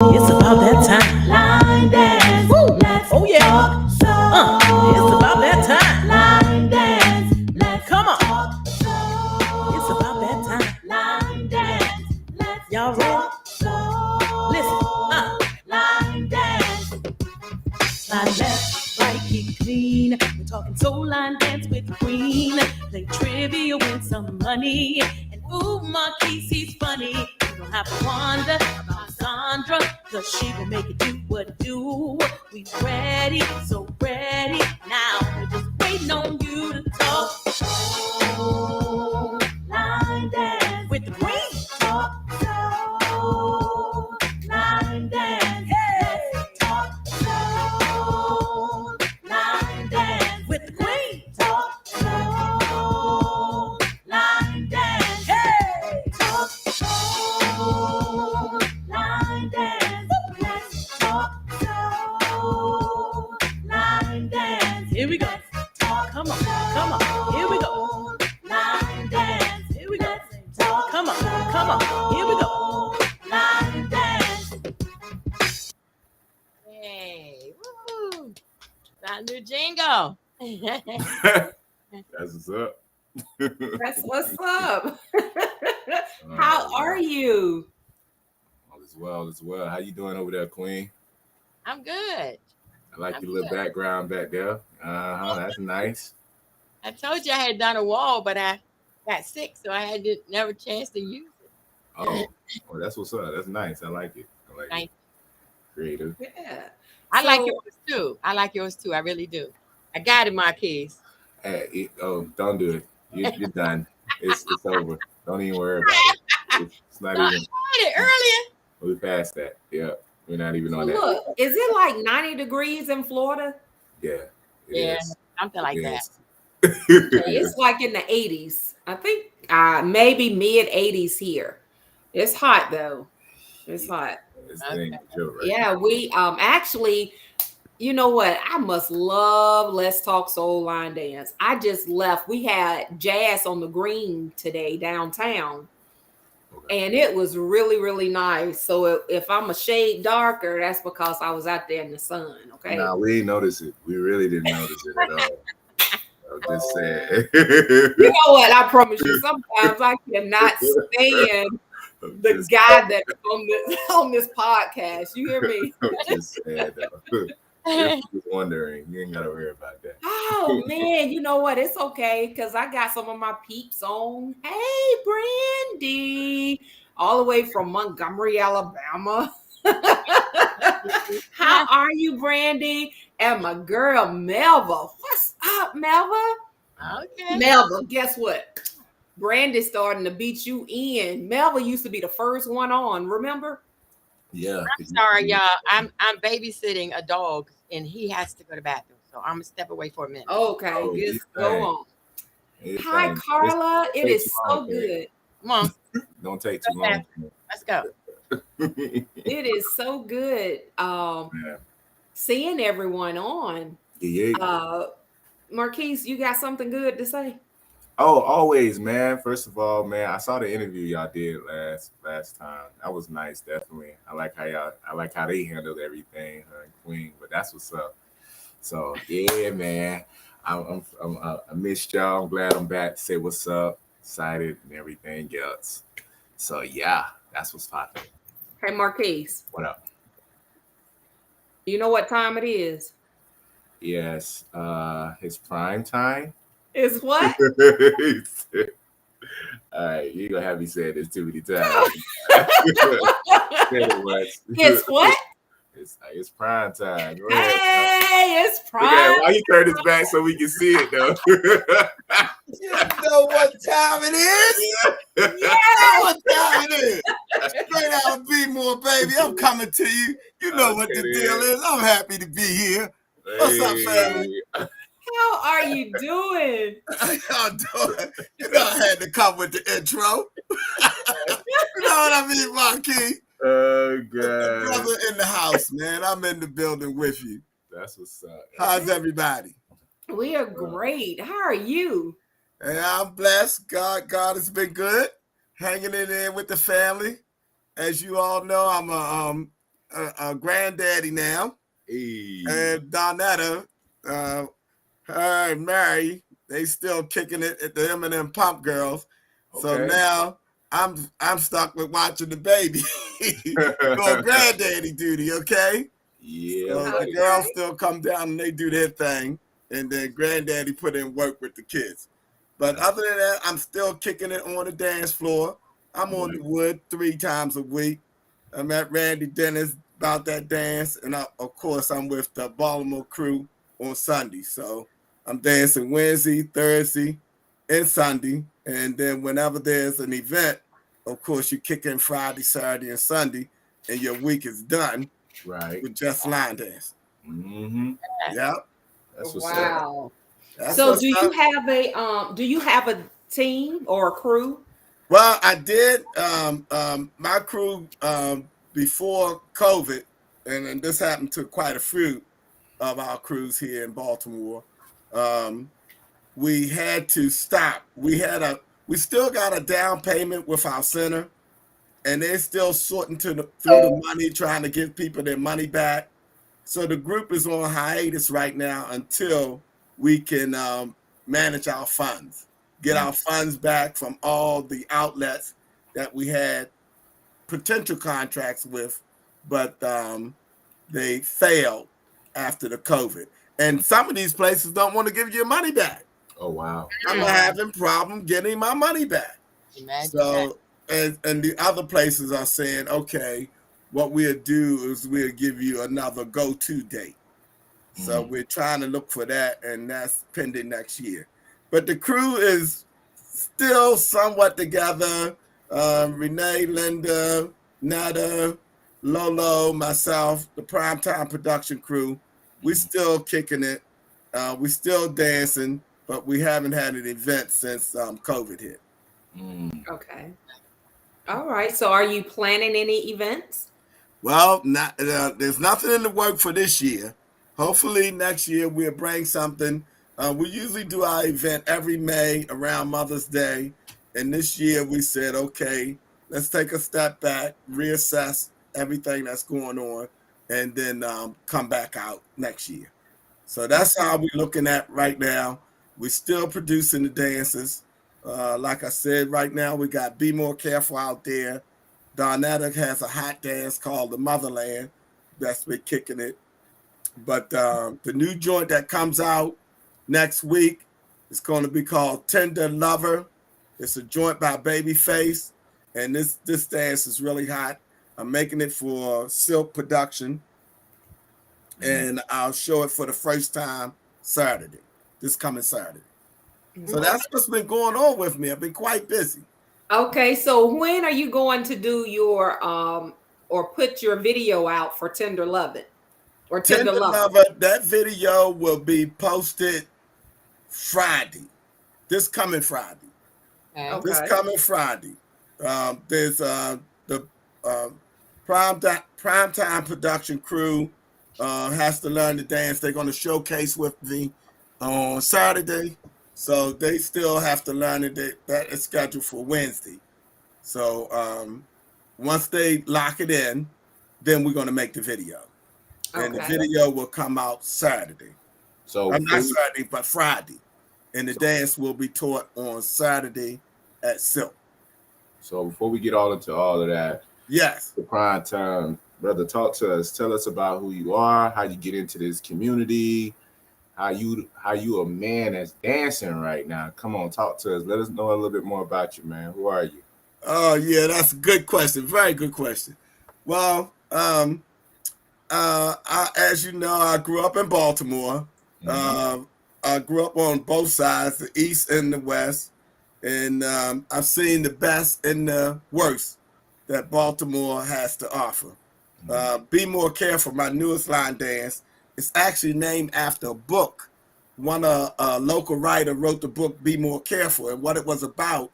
It's about that time. Line dance. Let's Oh yeah. talk soul. It's about that time. Line dance. Let's Come on. talk soul. It's about that time. Line dance. Let's Y'all ready? talk soul. Listen. Line dance. Slide left, right, keep it clean. We're talking soul line dance with the queen. Play trivia, win some money. And ooh, Marquise, he's funny. You don't have to wonder about Sandra, cause she will make it do what it do. We ready, so ready. Now we're just waiting on you to talk. Soul. Line dance. With the queen. Talk soul. Line dance. Hey. Let's talk soul. Line dance. With the queen. Talk soul. Line dance. Hey. Talk soul. Line dance. Let's talk soul. Line dance. Here we go. Let's talk Come on, come on. Here we go. Line dance. Here we go. Let's talk Come on, come on. Here we go. Line dance. Hey, woo! Got a new jingle. That's what's up. That's what's up. How are you? All is well, as well. How you doing over there, Queen? I'm good. I like I'm your little good. background back there. That's nice. I told you I had done a wall, but I got sick, so I had never chance to use it. Oh, that's what's up. That's nice. I like it. I like Thank it. Creative. Yeah. I like So- yours too. I like yours too. I really do. I got it, Marquise. Hey, don't do it. You're done. It's over. Don't even worry about it. It's not No, I even. tried it earlier. We passed that. Yeah, we're not even on that. Look, is it like 90 degrees in Florida? Yeah. it Yeah, is. something like It that. is. It's like in the 80s. I think maybe mid 80s here. It's hot though. It's hot. It's thing, chill, right? Yeah, we actually, you know what? I must love Let's Talk Soul Line Dance. I just left. We had jazz on the green today downtown. Okay. And it was really, really nice. So if I'm a shade darker, that's because I was out there in the sun. Okay. Nah, we didn't notice it. We really didn't notice it at all. I'm just saying. You know what? I promise you, sometimes I cannot stand the guy that's on this podcast. You hear me? I'm just saying, though. If you're wondering, you ain't gotta worry about that. Oh man, you know what? It's okay because I got some of my peeps on. Hey, Brandy, all the way from Montgomery, Alabama. How are you, Brandy? And my girl Melva. What's up, Melva? Okay. Melva, guess what? Brandy's starting to beat you in. Melva used to be the first one on, remember? Yeah. I'm sorry, y'all. I'm babysitting a dog, and he has to go to the bathroom, so I'm gonna step away for a minute. Okay, Oh, just you go fine. on. It's Hi, fine. Carla. It take is too so long, baby. good. Come on, Don't take too long. let's go. It is so good Yeah. seeing everyone on. Yeah. Marquise, you got something good to say? Oh, always, man. First of all, man, I saw the interview y'all did last time. That was nice, definitely. I like how they handled everything, her and Queen. But that's what's up. So yeah, man. I missed y'all. I'm glad I'm back to say what's up, excited, and everything else. So yeah, that's what's popping. Hey, Marquise, What up? you know what time it is? Yes, it's prime time. It's what? All right, you gonna have me say this too many times. It's what? It's prime time. Go ahead. Hey, it's Okay, prime. why you turn this back so we can see it though? You know what time it is? Yeah. You know what time it is? Straight out of B-More, baby. I'm coming to you. You know what the Okay, deal then. is. I'm happy to be here. What's up, family? How are you doing? How y'all doing? You know I had to come with the intro. You know what I mean, Marquis? Oh The god, brother in the house, man. I'm in the building with you. that's what's up. How's everybody? We are great. How are you? And I'm blessed. God has been good. Hanging it in with the family. As you all know, I'm a a granddaddy now, Hey. and Donetta, her and Mary, they still kicking it at the M&M Pump Girls. So Okay. now I'm stuck with watching the baby doing granddaddy duty. Okay. Yeah. So the girls still come down and they do their thing, and then granddaddy put in work with the kids. But other than that, I'm still kicking it on the dance floor. I'm on the wood 3 times a week. I'm at Randy Dennis about that dance, and of course I'm with the Baltimore crew on Sunday. So I'm dancing Wednesday, Thursday, and Sunday, and then whenever there's an event, of course you kick in Friday, Saturday, and Sunday, and your week is done. Right. With just line dance. Mm-hmm. Yep. That's what's Wow. That's So what's up. do you have a team or a crew? Well, I did my crew before COVID, and this happened to quite a few of our crews here in Baltimore. We had to stop. We still got a down payment with our center, and they're still sorting through the money, trying to give people their money back. So the group is on hiatus right now until we can manage our funds, get our funds back from all the outlets that we had potential contracts with, but they failed after the COVID. And some of these places don't want to give you your money back. Oh, wow. I'm having problem getting my money back. Imagine So, and the other places are saying, okay, what we'll do is we'll give you another go-to date. So we're trying to look for that, and that's pending next year. But the crew is still somewhat together. Renee, Linda, Nada, Lolo, myself, the PrimeTime production crew, we still kicking it. We still dancing, but we haven't had an event since COVID hit. Okay. All right. So are you planning any events? Well, there's nothing in the work for this year. Hopefully next year we'll bring something. We usually do our event every May around Mother's Day. And this year we said, okay, let's take a step back, reassess everything that's going on, and then come back out next year. So that's how we're looking at right now. We're still producing the dances. Like I said, right now we got Be More Careful out there. Donetta has a hot dance called the Motherland. That's been kicking it. But the new joint that comes out next week is going to be called Tender Lover. It's a joint by Babyface, and this dance is really hot. I'm making it for Silk Production, and I'll show it for the first time Saturday, this coming Saturday. So that's what's been going on with me. I've been quite busy. Okay, so when are you going to do your or put your video out for Tender Lovin' or Tender Lover? That video will be posted Friday, this coming Friday. Okay. This coming Friday. There's the PrimeTime production crew has to learn to dance. They're going to showcase with me on Saturday. So they still have to learn it. That is scheduled for Wednesday. So once they lock it in, then we're going to make the video. And the video will come out Saturday. So not Saturday, but Friday. And the dance will be taught on Saturday at Silk. So before we get all into all of that, yes, the PrimeTime, brother, talk to us. Tell us about who you are, how you get into this community, how you a man that's dancing right now. Come on, talk to us. Let us know a little bit more about you, man. Who are you? Oh yeah, that's a good question. Very good question. Well, as you know, I grew up in Baltimore. I grew up on both sides, the East and the West, and I've seen the best and the worst that Baltimore has to offer. Be More Careful, my newest line dance, is actually named after a book. A local writer wrote the book Be More Careful, and what it was about,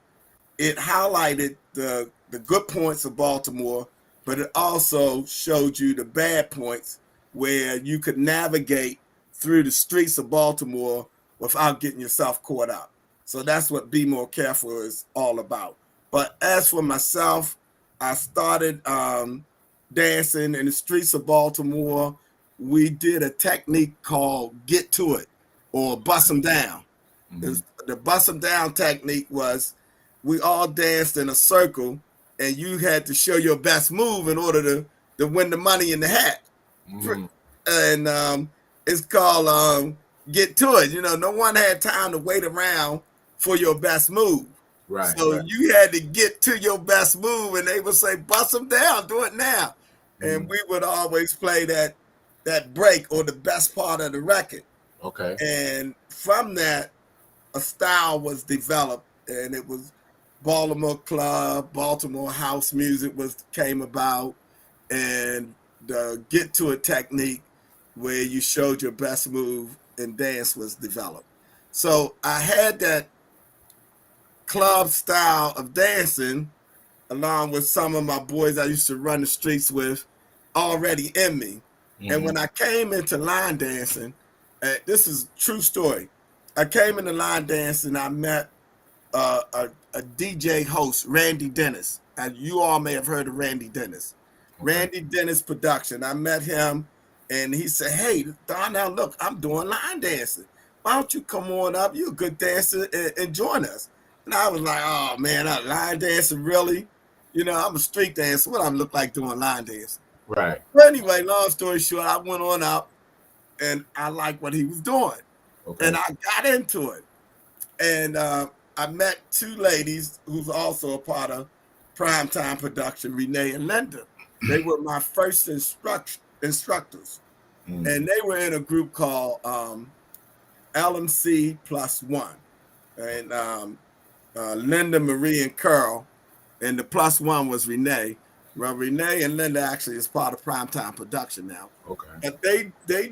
it highlighted the good points of Baltimore, but it also showed you the bad points where you could navigate through the streets of Baltimore without getting yourself caught up. So that's what Be More Careful is all about. But as for myself, I started dancing in the streets of Baltimore, we did a technique called get to it or bust them down. The bust them down technique was we all danced in a circle and you had to show your best move in order to win the money in the hat. And it's called get to it. You know, no one had time to wait around for your best move. Right. So you had to get to your best move, and they would say, "Bust them down, do it now." And we would always play that break or the best part of the record. Okay. And from that, a style was developed, and it was Baltimore club, Baltimore house music came about, and the get to it technique where you showed your best move and dance was developed. So I had that club style of dancing along with some of my boys I used to run the streets with already in me. And when I came into line dancing, this is a true story. I came into line dancing, I met a DJ host, Randy Dennis. And you all may have heard of Randy Dennis. Okay. Randy Dennis production. I met him and he said, "Hey, Donell, look, I'm doing line dancing. Why don't you come on up? You're a good dancer and join us." And I was like, "Oh man, line dancing, really? You know, I'm a street dancer. What I look like doing line dancing?" Right. But anyway, long story short, I went on up and I liked what he was doing. Okay. And I got into it. And I met two ladies who's also a part of PrimeTime production, Renee and Linda. They were my first instructors. And they were in a group called LMC Plus One. And Linda, Marie, and Carl. And the plus one was Renee. Well, Renee and Linda actually is part of PrimeTime production now. Okay. But they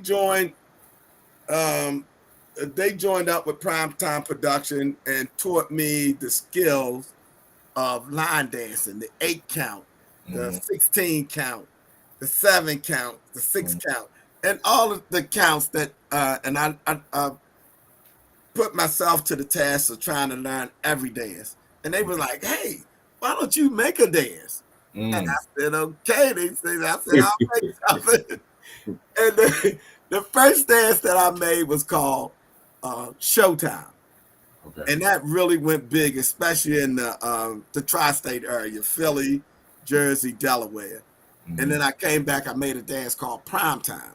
joined up with PrimeTime production and taught me the skills of line dancing, the 8 count, the 16 count, the 7 count, the 6 count, and all of the counts that and I put myself to the task of trying to learn every dance. And they were like, "Hey, why don't you make a dance?" And I said, "Okay." I said, "I'll make something." And the first dance that I made was called Showtime. Okay. And that really went big, especially in the tri-state area, Philly, Jersey, Delaware. And then I came back, I made a dance called PrimeTime.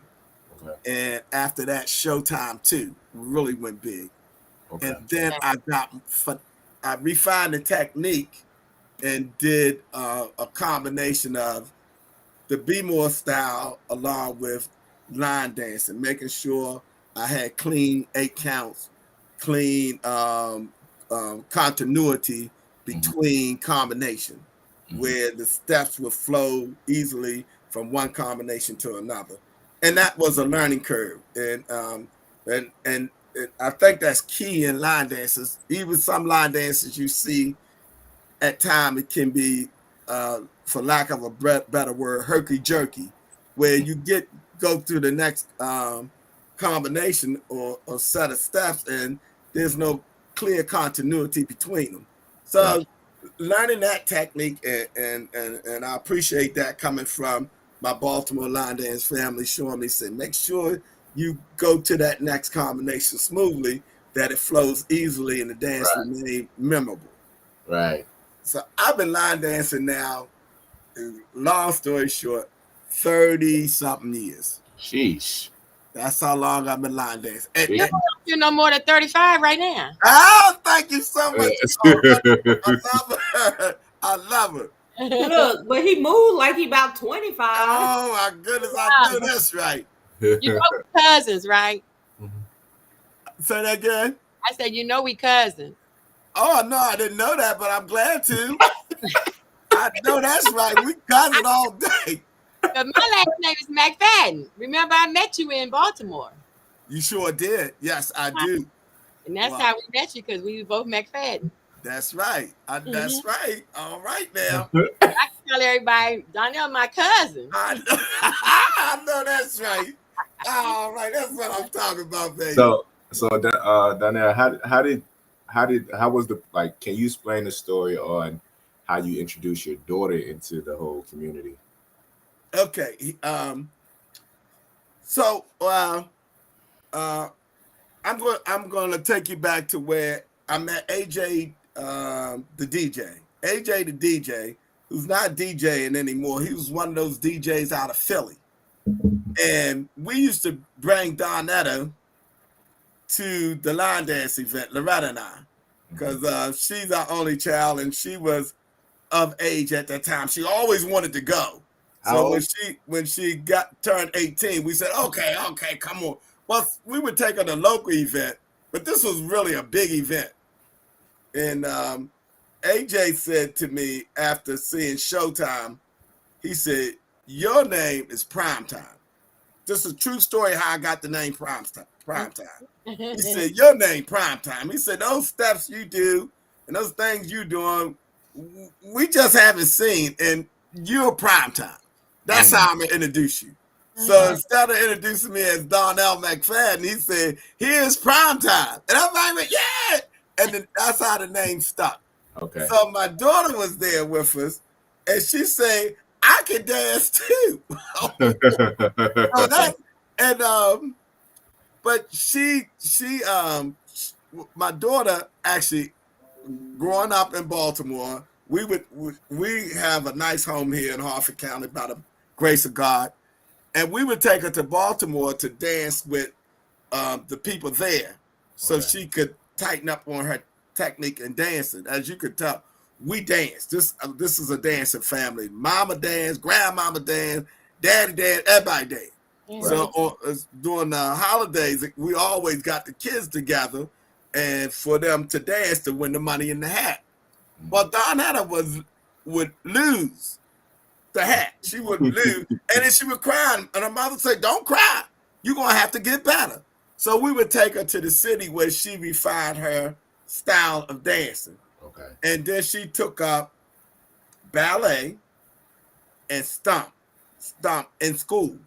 Okay. And after that, Showtime 2 really went big. Okay. And then I refined the technique and did a combination of the B-more style along with line dancing, making sure I had clean 8 counts, clean continuity between combination, where the steps would flow easily from one combination to another. And that was a learning curve. And I think that's key in line dances. Even some line dances you see at times it can be, for lack of a better word, herky-jerky, where you go through the next combination or set of steps and there's no clear continuity between them. So learning that technique and I appreciate that coming from my Baltimore line dance family, showing me, said, make sure you go to that next combination smoothly, that it flows easily and the dance remains memorable. Right. So I've been line dancing now, long story short, 30-something years. Sheesh. That's how long I've been line dancing. You're no more than 35 right now. Oh, thank you so much. I love her. Look, but he moved like he about 25. Oh my goodness, I know that's right. You know we cousins, right? Say that again? I said, you know we cousins. Oh no, I didn't know that, but I'm glad to. I know that's right. We cousins all day. But my last name is McFadden. Remember, I met you in Baltimore. You sure did. Yes, I do. And that's how we met you, because we were both McFadden. That's right. That's right. All right now. I can tell everybody, Donell, my cousin. I know that's right. All right, that's what I'm talking about, baby. So Donell, how was the, like, can you explain the story on how you introduced your daughter into the whole community? Okay. So I'm going to take you back to where I met AJ, the DJ. AJ, the DJ, who's not DJing anymore. He was one of those DJs out of Philly, and we used to bring Donetta to the line dance event, Loretta and I, because she's our only child, and she was of age at that time. She always wanted to go. So when she got turned 18, we said, okay, come on. Well, we would take her to a local event, but this was really a big event. And AJ said to me after seeing Showtime, he said, your name is PrimeTime. This is a true story how I got the name PrimeTime. He said, your name PrimeTime. He said, those steps you do and those things you doing, we just haven't seen, and you're PrimeTime. That's how I'm going to introduce you. So instead of introducing me as Donell McFadden, he said, here's PrimeTime. And I'm like, yeah. And then that's how the name stuck. Okay. So my daughter was there with us, and she said, I can dance too. But my daughter actually, growing up in Baltimore, we have a nice home here in Harford County by the grace of God, and we would take her to Baltimore to dance with the people there, so she could tighten up on her technique and dancing. As you could tell, we dance. This is a dancing family. Mama dance, grandmama dance, daddy dance, everybody dance. So during the holidays, we always got the kids together, and for them to dance to win the money in the hat. Well, Donetta would lose the hat. She would lose, and then she would cry, and her mother said, "Don't cry. You're gonna have to get better." So we would take her to the city where she refined her style of dancing. Okay. And then she took up ballet and stomp in school.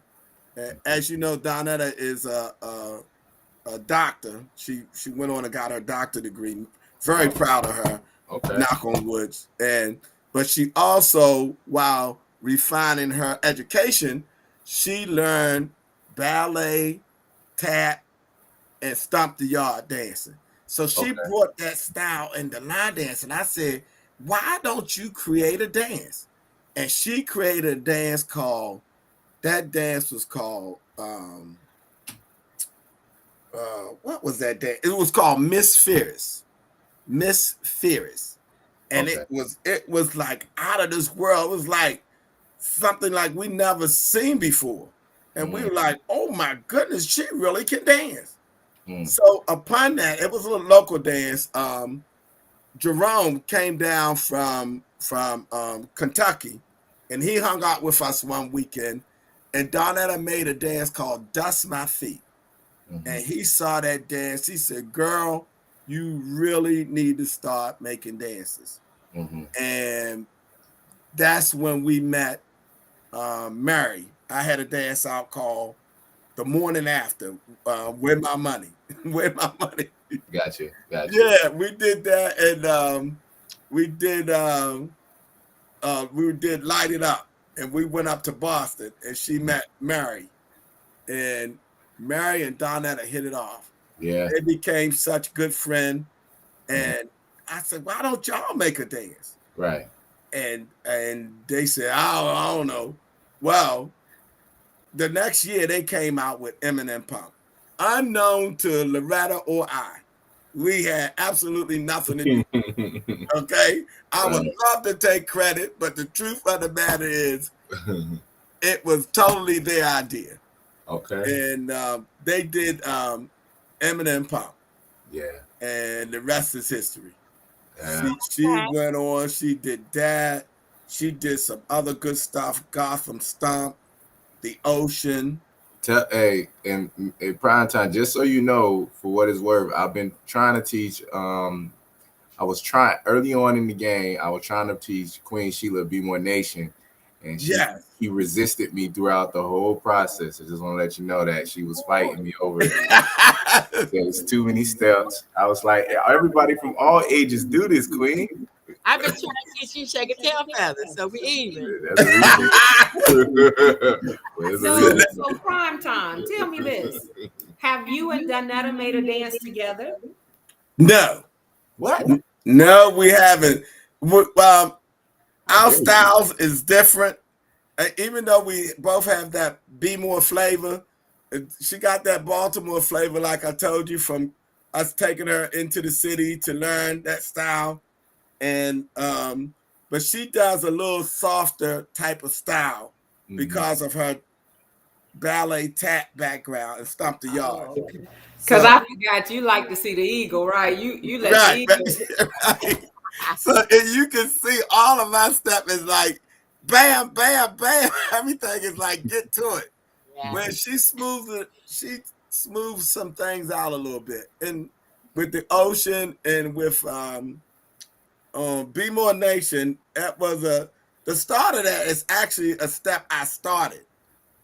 As you know, Donetta is a doctor. She went on and got her doctorate degree. Very proud of her. Okay. Knock on wood. But she also, while refining her education, she learned ballet, tap, and stomp the yard dancing. So she brought that style into line dance. And I said, why don't you create a dance? And she created a dance called, what was that dance? It was called Miss Ferris. Miss Ferris. And it was like out of this world. It was like something like we never seen before. And we were like, oh my goodness, she really can dance. So upon that, it was a little local dance. Jerome came down from Kentucky, and he hung out with us one weekend. And Donetta made a dance called Dust My Feet. And he saw that dance. He said, girl, you really need to start making dances. And that's when we met Mary. I had a dance out called The Morning After, Where My Money. Where My Money. Gotcha. Yeah, we did that, and we did Light It Up, and we went up to Boston, and she met Mary, and Mary and Donetta hit it off. Yeah, they became such good friends, and I said, "Why don't y'all make a dance?" Right. And they said, "I don't know." Well, the next year they came out with Eminem Pump, unknown to Loretta or I. We had absolutely nothing to do. Okay, I would love to take credit, but the truth of the matter is, it was totally their idea. Okay. And they did Eminem Pump. Yeah. And the rest is history. Yeah. She went on. She did that. She did some other good stuff. Gotham Stomp, The Ocean. Hey, in prime time, just so you know, for what it's worth, I've been trying to teach. I was trying early on in the game. I was trying to teach Queen Sheila Be More Nation, and she resisted me throughout the whole process. I just want to let you know that she was fighting me over it. There's too many steps. I was like, everybody from all ages do this, Queen. I've been trying to get you shake a tail feather, so we even. That's a reason. Well, it's a So, reason. so prime time. Tell me this: have you and Donetta made a dance together? No, What? no, we haven't. How Our dare you? styles is different. Even though we both have that Be More flavor, she got that Baltimore flavor, like I told you, from us taking her into the city to learn that style. And but she does a little softer type of style because of her ballet tap background and Stomp the Yard. Oh, okay. Because I forgot you like to see the eagle, right? You let the Right, eagle. right. So and you can see all of my step is like bam, bam, bam. Everything is like get to it. Yeah. When she smooths some things out a little bit. And with the ocean and with Be More Nation, that was the start of that is actually a step I started.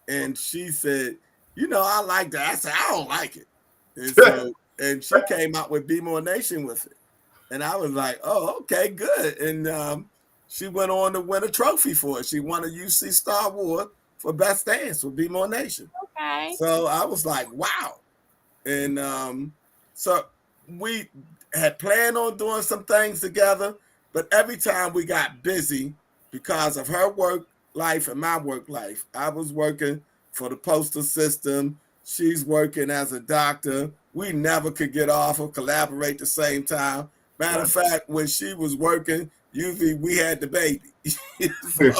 And she said, I like that. I said, I don't like it. And so and she came out with Be More Nation with it. And I was like, oh, okay, good. And she went on to win a trophy for it. She won a UC Star Award for Best Dance with Be More Nation. Okay. So I was like, wow. And so we had planned on doing some things together, but every time we got busy because of her work life and my work life. I was working for the postal system. She's working as a doctor. We never could get off or collaborate at the same time. Matter of fact, when she was working, usually we had the baby. So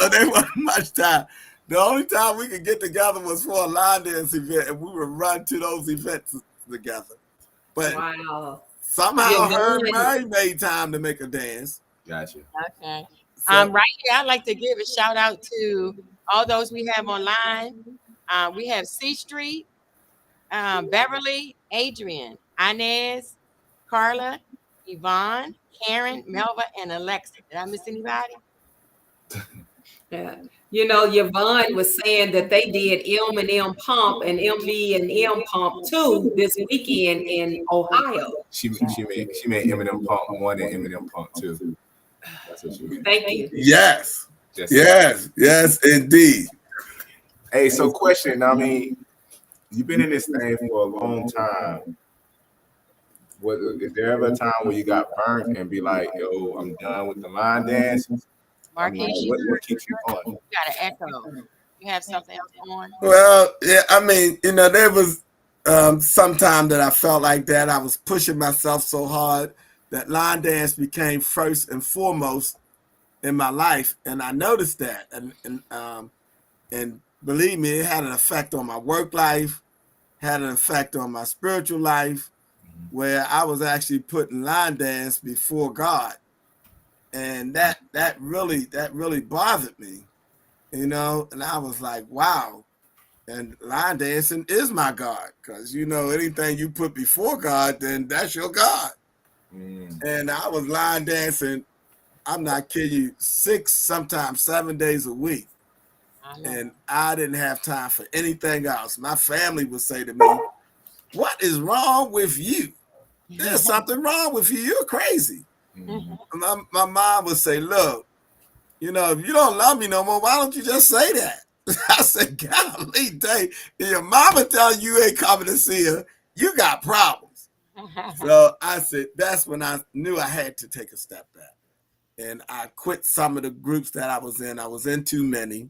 there wasn't much time. The only time we could get together was for a line dance event, and we would run to those events together. But Wow. somehow her and Mary made time to make a dance. Gotcha. Okay. So, Right here, I'd like to give a shout out to all those we have online. We have C Street, Beverly, Adrian, Inez, Carla, Yvonne, Karen, Melva, and Alexa. Did I miss anybody? Yeah. Yvonne was saying that they did M&M Pump and MV and M Pump too this weekend in Ohio. She made Eminem Pump 1 and Eminem Pump 2. That's what she made. Thank you. yes, indeed. Hey, so question. I mean, you've been in this thing for a long time. Is there ever a time where you got burnt and be like, yo, I'm done with the line dance? I mean, what keeps you on? You got an echo. You have something else on? Well, yeah, I mean, there was some time that I felt like that. I was pushing myself so hard that line dance became first and foremost in my life, and I noticed that, and believe me, it had an effect on my work life, had an effect on my spiritual life, where I was actually putting line dance before God, and that really bothered me, and I was like, wow. And line dancing is my God, because anything you put before God, then that's your God. And I was line dancing, I'm not kidding you, 6, sometimes 7 days a week. And I didn't have time for anything else. My family would say to me, what is wrong with you? There's something wrong with you. You're crazy. My mom would say, look, if you don't love me no more, why don't you just say that? I said, golly, Dave, if your mama telling you ain't coming to see her, you got problems. So I said, that's when I knew I had to take a step back. And I quit some of the groups that I was in. I was in too many.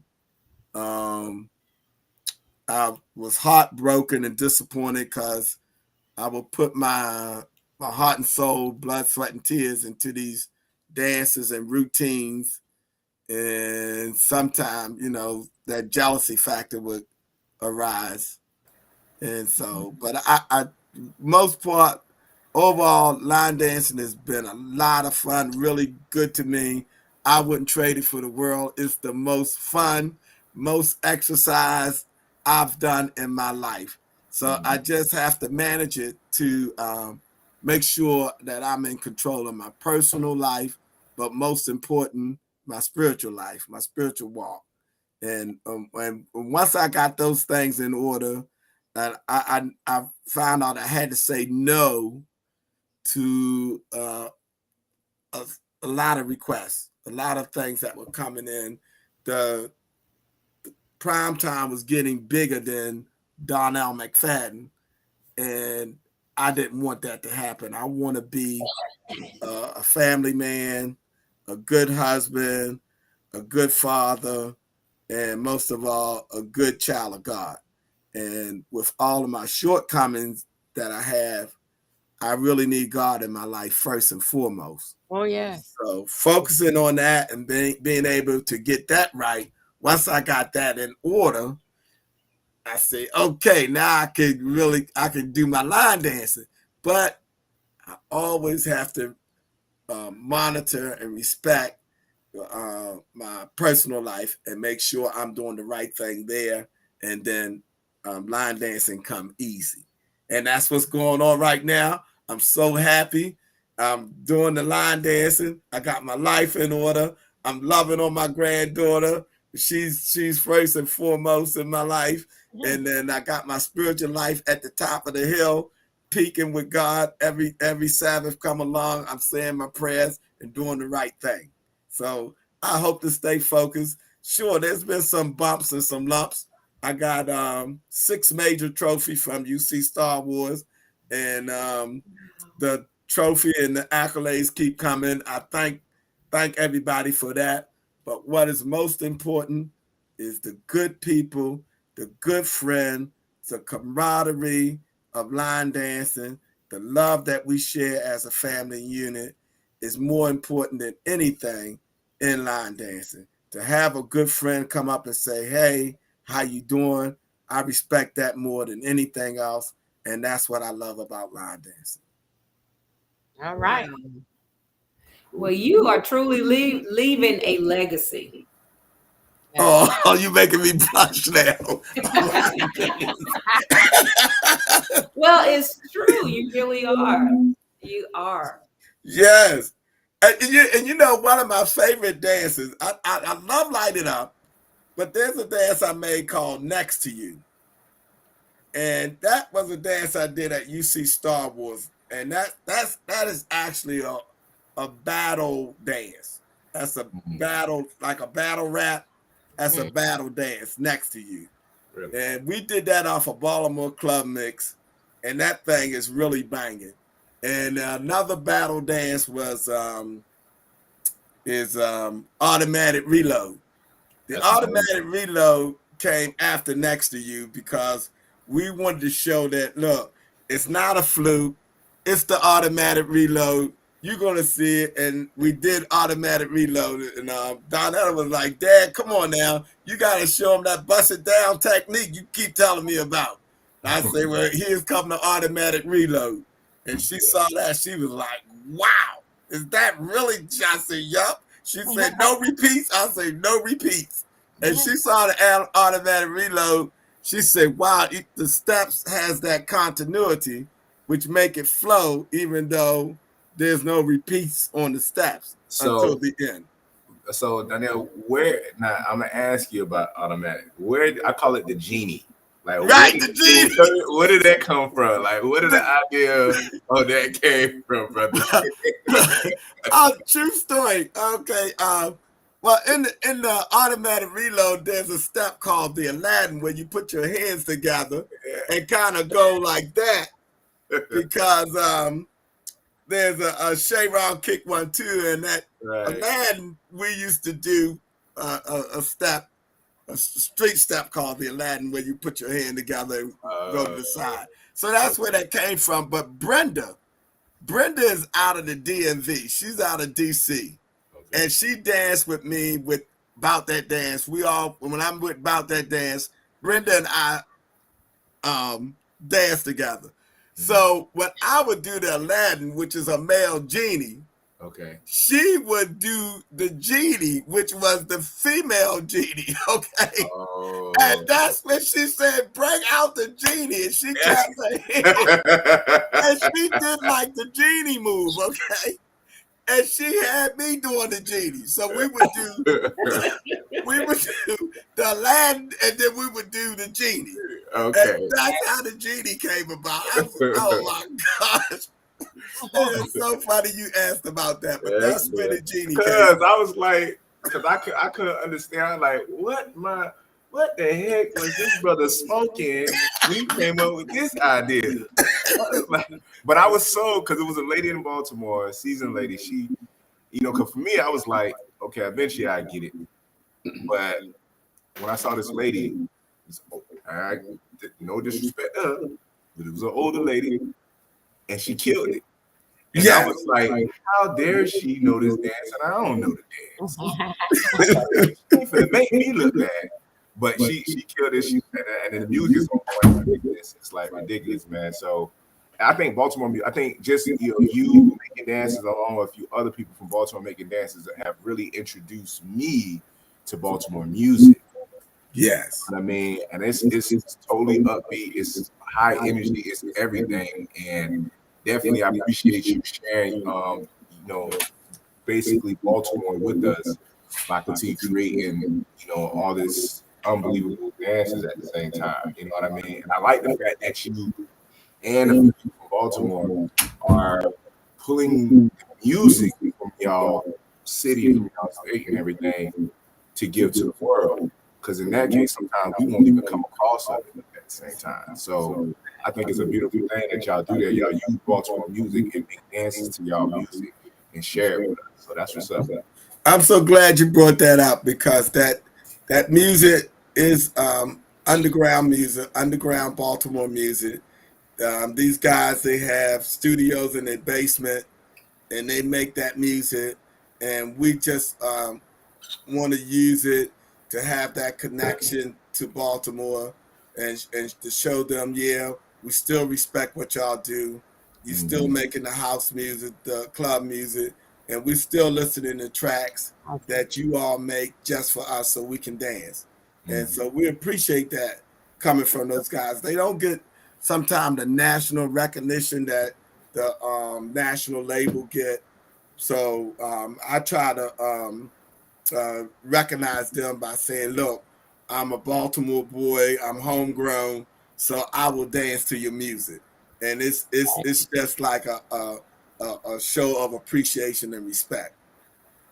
I was heartbroken and disappointed because I would put my heart and soul, blood, sweat, and tears into these dances and routines. And sometimes, that jealousy factor would arise. And so, but I most part, overall, line dancing has been a lot of fun, really good to me. I wouldn't trade it for the world. It's the most fun, most exercise I've done in my life. So I just have to manage it to make sure that I'm in control of my personal life, but most important, my spiritual life, my spiritual walk. And once I got those things in order, I found out I had to say no to a lot of requests, a lot of things that were coming in. The PrimeTime was getting bigger than Donell McFadden, and I didn't want that to happen. I want to be a family man, a good husband, a good father, and most of all, a good child of God. And with all of my shortcomings that I have, I really need God in my life first and foremost. Oh, yes. So focusing on that and being able to get that right, once I got that in order, I say, okay, now I can do my line dancing. But I always have to monitor and respect my personal life and make sure I'm doing the right thing there. And then line dancing come easy. And that's what's going on right now. I'm so happy. I'm doing the line dancing. I got my life in order. I'm loving on my granddaughter. She's first and foremost in my life. And then I got my spiritual life at the top of the hill, peaking with God every Sabbath come along. I'm saying my prayers and doing the right thing. So I hope to stay focused. Sure, there's been some bumps and some lumps. I got 6 major trophies from UC Star Wars, and the trophy and the accolades keep coming. I thank everybody for that. But what is most important is the good people, the good friend, the camaraderie of line dancing, the love that we share as a family unit is more important than anything in line dancing. To have a good friend come up and say, hey, how you doing? I respect that more than anything else. And that's what I love about line dancing. All right. Well, you are truly leaving a legacy. Oh, you making me blush now. Well, it's true. You really are. You are. Yes. And you know, one of my favorite dances, I love Light It Up, but there's a dance I made called Next to You. And that was a dance I did at UC Star Wars. And that is actually a battle dance. That's a battle, like a battle rap. That's a battle dance, Next to You. Really? And we did that off a Baltimore Club Mix. And that thing is really banging. And another battle dance was Automatic Reload. The Automatic Reload came after Next to You because we wanted to show that, look, it's not a fluke. It's the Automatic Reload. You're going to see it. And we did Automatic Reload. And Donell was like, Dad, come on now. You got to show them that bust it down technique you keep telling me about. And I say, well, here's coming the Automatic Reload. And she saw that. She was like, wow, is that really? I said, yup. She said, no repeats. I said, no repeats. And she saw the Automatic Reload. She said, wow, the steps has that continuity, which make it flow, even though there's no repeats on the steps until the end. So, Donell, now I'm going to ask you about Automatic. I call it the genie. Like, right, the genie. Where did that come from? Like, where did the idea of that came from, brother? True story. Okay. Well, in the Automatic Reload, there's a step called the Aladdin where you put your hands together and kind of go like that because there's a Sharon kick 1 2, and that Aladdin we used to do a step. A street step called the Aladdin where you put your hand together and go to the side. So that's where that came from. But Brenda is out of the DMV. She's out of DC. Okay. And she danced with me with About That Dance. When I'm with About That Dance, Brenda and I dance together. Mm-hmm. So when I would do the Aladdin, which is a male genie, okay, she would do the genie, which was the female genie, okay? Oh. And that's when she said, bring out the genie. And she clapped her hands. And she did like the genie move, okay? And she had me doing the genie. So we would do the Aladdin, and then we would do the genie. Okay. And that's how the genie came about. I was, oh my gosh. It's so funny you asked about that, but that's where the genie came. Because I was like, because I couldn't understand, like, what the heck was this brother smoking when he came up with this idea? But I was so, because it was a lady in Baltimore, a seasoned lady. She, because for me, I was like, okay, eventually I get it. But when I saw this lady, no disrespect to her, but it was an older lady, and she killed it. And I was like, how dare she know this dance and I don't know the dance? She ain't finna make me look bad. But she killed it. And the music is on point. Ridiculous. It's like ridiculous, man. So I think Baltimore, I think just you making dances along with a few other people from Baltimore making dances that have really introduced me to Baltimore music. Yes. I mean, and it's totally upbeat, it's high energy, it's everything. And definitely I appreciate you sharing basically Baltimore with us by continuing creating, all this unbelievable dances at the same time. You know what I mean? And I like the fact that you and the people from Baltimore are pulling music from y'all city, from y'all state and everything to give to the world. Because in that case, sometimes we won't even come across of it at the same time. So I think it's a beautiful thing that y'all do that. Y'all use Baltimore music and make dances to y'all music and share it with us. So that's what's up. I'm so glad you brought that up, because that music is underground music, underground Baltimore music. These guys, they have studios in their basement, and they make that music, and we just want to use it to have that connection to Baltimore and to show them, yeah, we still respect what y'all do. You still making the house music, the club music, and we still listening to tracks that you all make just for us so we can dance. And so we appreciate that coming from those guys. They don't get sometimes the national recognition that the national label get. So I try to recognize them by saying, look, I'm a Baltimore boy, I'm homegrown, so I will dance to your music. And it's just like a show of appreciation and respect.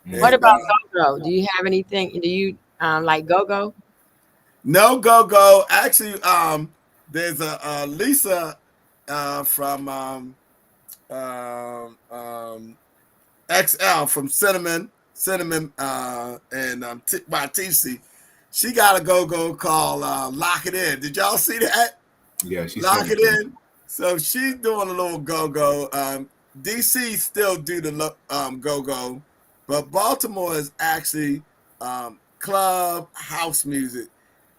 What And, about go-go? Do you have anything? Do you like go-go? no go-go. Actually, there's a Lisa from XL from Cinnamon and TC. She got a go-go called Lock It In. Did y'all see that? Yeah, she's Lock It In. So she's doing a little go-go. DC still do the go-go, but Baltimore is actually club house music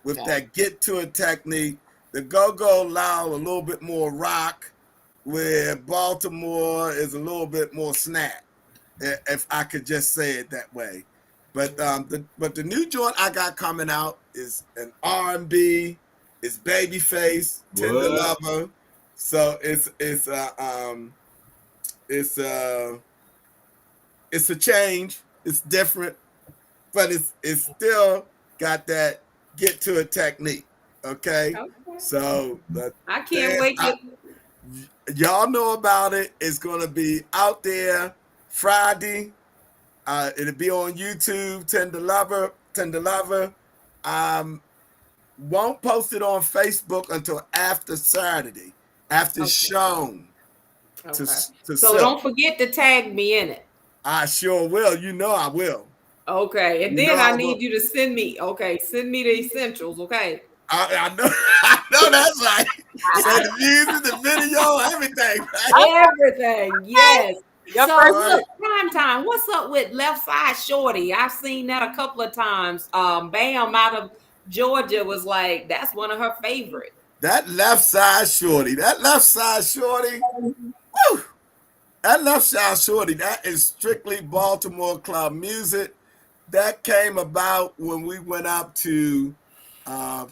with that get to it technique. The go-go allow a little bit more rock, where Baltimore is a little bit more snap, if I could just say it that way. But the new joint I got coming out is an R&B. It's Babyface, Tender Lover. So it's a change. It's different, but it's still got that get to it technique. Okay. So I can't wait to. Y'all know about it. It's gonna be out there Friday. It'll be on YouTube. Tender Lover. Won't post it on Facebook until after Saturday, after it's shown. So don't forget to tag me in it. I sure will. You know I will. Okay, and then I need you to send me. Okay, send me the essentials. Okay. I know. I know that's right. So the music, the video, everything. Right? Everything. Yes. Your So first look, PrimeTime. What's up with Left Side Shorty? I've seen that a couple of times. Bam out of Georgia was like, that's one of her favorites. That Left Side Shorty. Woo! That Left Side Shorty, that is strictly Baltimore club music. That came about when we went up to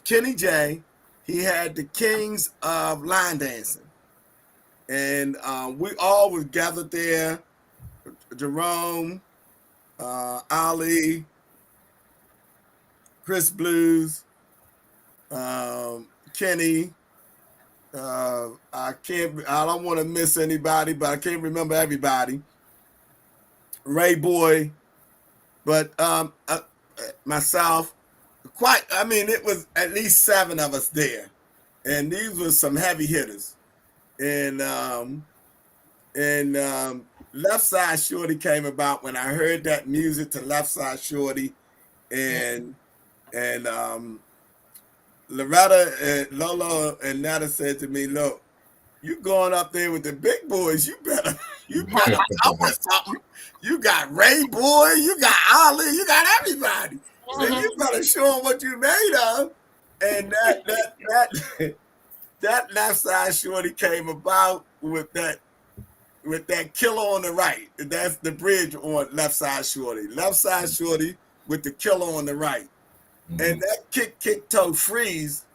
Kenny J. He had the Kings of Line Dancing. And we all were gathered there. Jerome, Ali, Chris Blues, Kenny, I don't want to miss anybody, but I can't remember everybody. Ray Boy, but myself, it was at least 7 of us there, and these were some heavy hitters. And Left Side Shorty came about when I heard that music to Left Side Shorty, and Loretta and Lolo and Netta said to me, "Look, you going up there with the big boys, you better come with something. You got Ray Boy, you got Ali, you got everybody. So you better show them what you made of." And that Left Side Shorty came about with that killer on the right. That's the bridge on Left Side Shorty. Left Side Shorty with the killer on the right. And that kick toe freeze,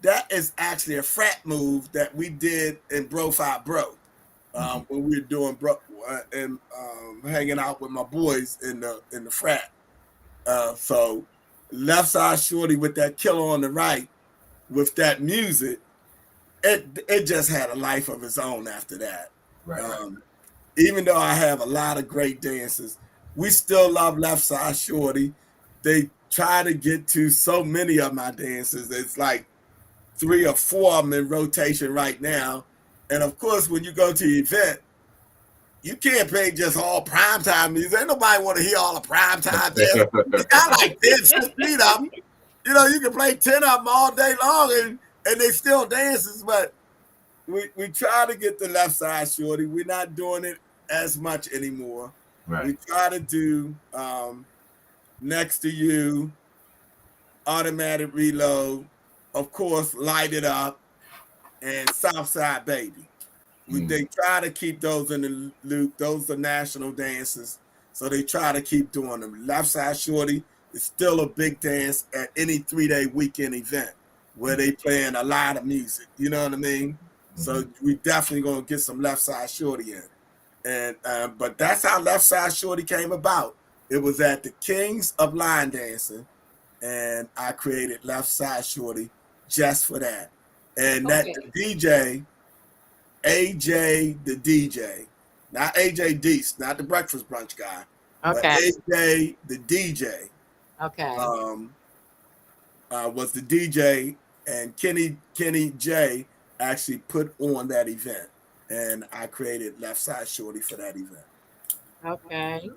that is actually a frat move that we did in Bro Five Bro. When we were doing and hanging out with my boys in the frat. So Left Side Shorty with that killer on the right, with that music, it just had a life of its own after that. Right. Even though I have a lot of great dancers, we still love Left Side Shorty. They try to get to so many of my dancers. It's like 3 or 4 of them in rotation right now. And of course, when you go to the event, you can't play just all primetime music. Ain't nobody want to hear all the primetime dance. It's not like 10, 15 of them. You know, you can play 10 of them all day long and they still dances, but we try to get the Left Side Shorty. We're not doing it as much anymore. Right. We try to do Next to You, Automatic Reload, of course, Light It Up, and Southside Baby. They try to keep those in the loop. Those are national dances, so they try to keep doing them. Left Side Shorty is still a big dance at any 3-day weekend event where they playing a lot of music. You know what I mean? So we definitely gonna get some Left Side Shorty in. And but that's how Left Side Shorty came about. It was at the Kings of Line Dancing, and I created Left Side Shorty just for that. And that the DJ, AJ the DJ, not AJ Deese, not the Breakfast Brunch guy, but AJ the DJ. Okay. Was the DJ, and Kenny J actually put on that event, and I created Left Side Shorty for that event. Okay.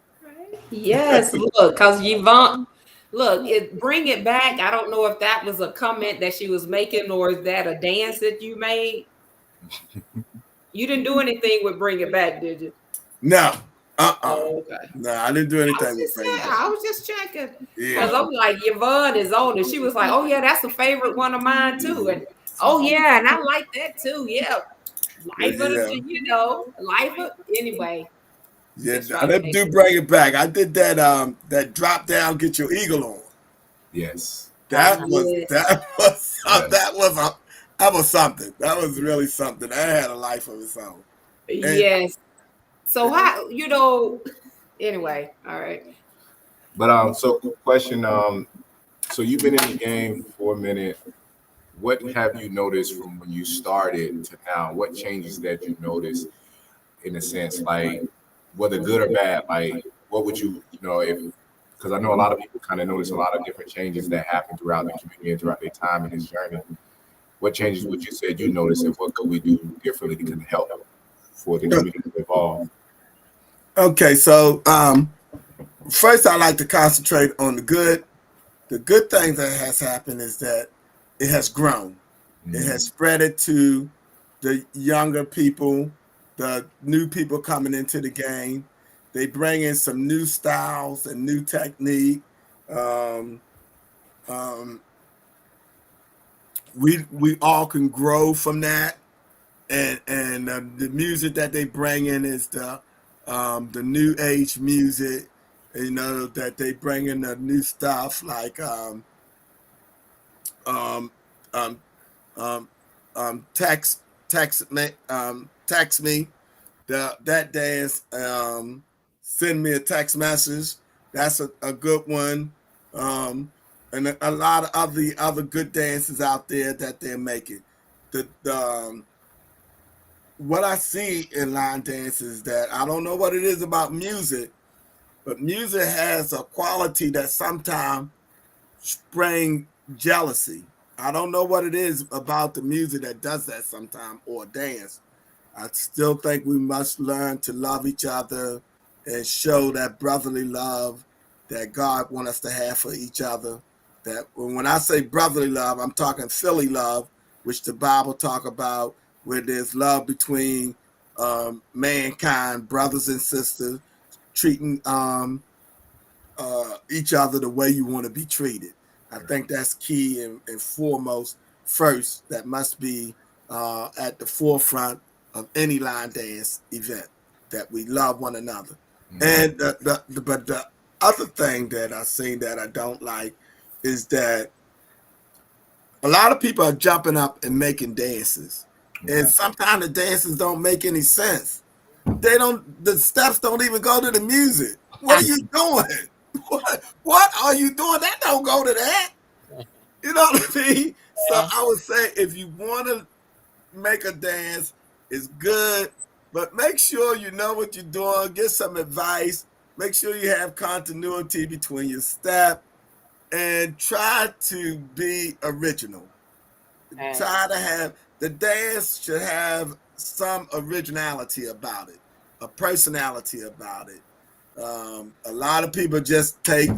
Yes, look, because Yvonne, look, bring it back. I don't know if that was a comment that she was making, or is that a dance that you made? You didn't do anything with Bring It Back, did you? No. Oh, okay. No, I didn't do anything with Bring It Back. I was just checking. Yeah. Because I'm like, Yvonne is on it. She was like, oh, yeah, that's a favorite one of mine, too. And oh, yeah, and I like that, too. Yeah. Life of the, you know, life of, anyway. Yeah, I didn't do Bring It Back. I did that drop down, get your eagle on. Yes. That was something. That was really something. That had a life of its own. Yes. So how, you know, anyway, all right. But so question, so you've been in the game for a minute. What have you noticed from when you started to now? What changes that you noticed, in a sense, like whether good or bad? Like what would you know, if, because I know a lot of people kind of notice a lot of different changes that happen throughout the community and throughout their time in this journey. What changes would you say you notice, and what could we do differently to help for the community to evolve? Okay, so first I like to concentrate on the good. The good thing that has happened is that it has grown. It has spread it to the younger people, the new people coming into the game. They bring in some new styles and new technique. We all can grow from that, and the music that they bring in is the new age music. You know, that they bring in the new stuff like text me that dance, send me a text message. That's a good one. And a lot of other good dances out there that they're making. The what I see in line dance is that I don't know what it is about music, but music has a quality that sometimes bring jealousy. I don't know what it is about the music that does that sometimes, or dance. I still think we must learn to love each other and show that brotherly love that God wants us to have for each other. That when I say brotherly love, I'm talking Philly love, which the Bible talk about, where there's love between mankind, brothers and sisters, treating each other the way you want to be treated. I think that's key and foremost. First, that must be at the forefront of any line dance event, that we love one another. And but the other thing that I seen that I don't like is that a lot of people are jumping up and making dances, and sometimes the dances don't make any sense. They don't. The steps don't even go to the music. What are you doing? What are you doing? That don't go to that. You know what I mean? So I would say if you want to make a dance, it's good, but make sure you know what you're doing. Get some advice. Make sure you have continuity between your step, and try to be original. Try to have the dance should have some originality about it, a personality about it. A lot of people just take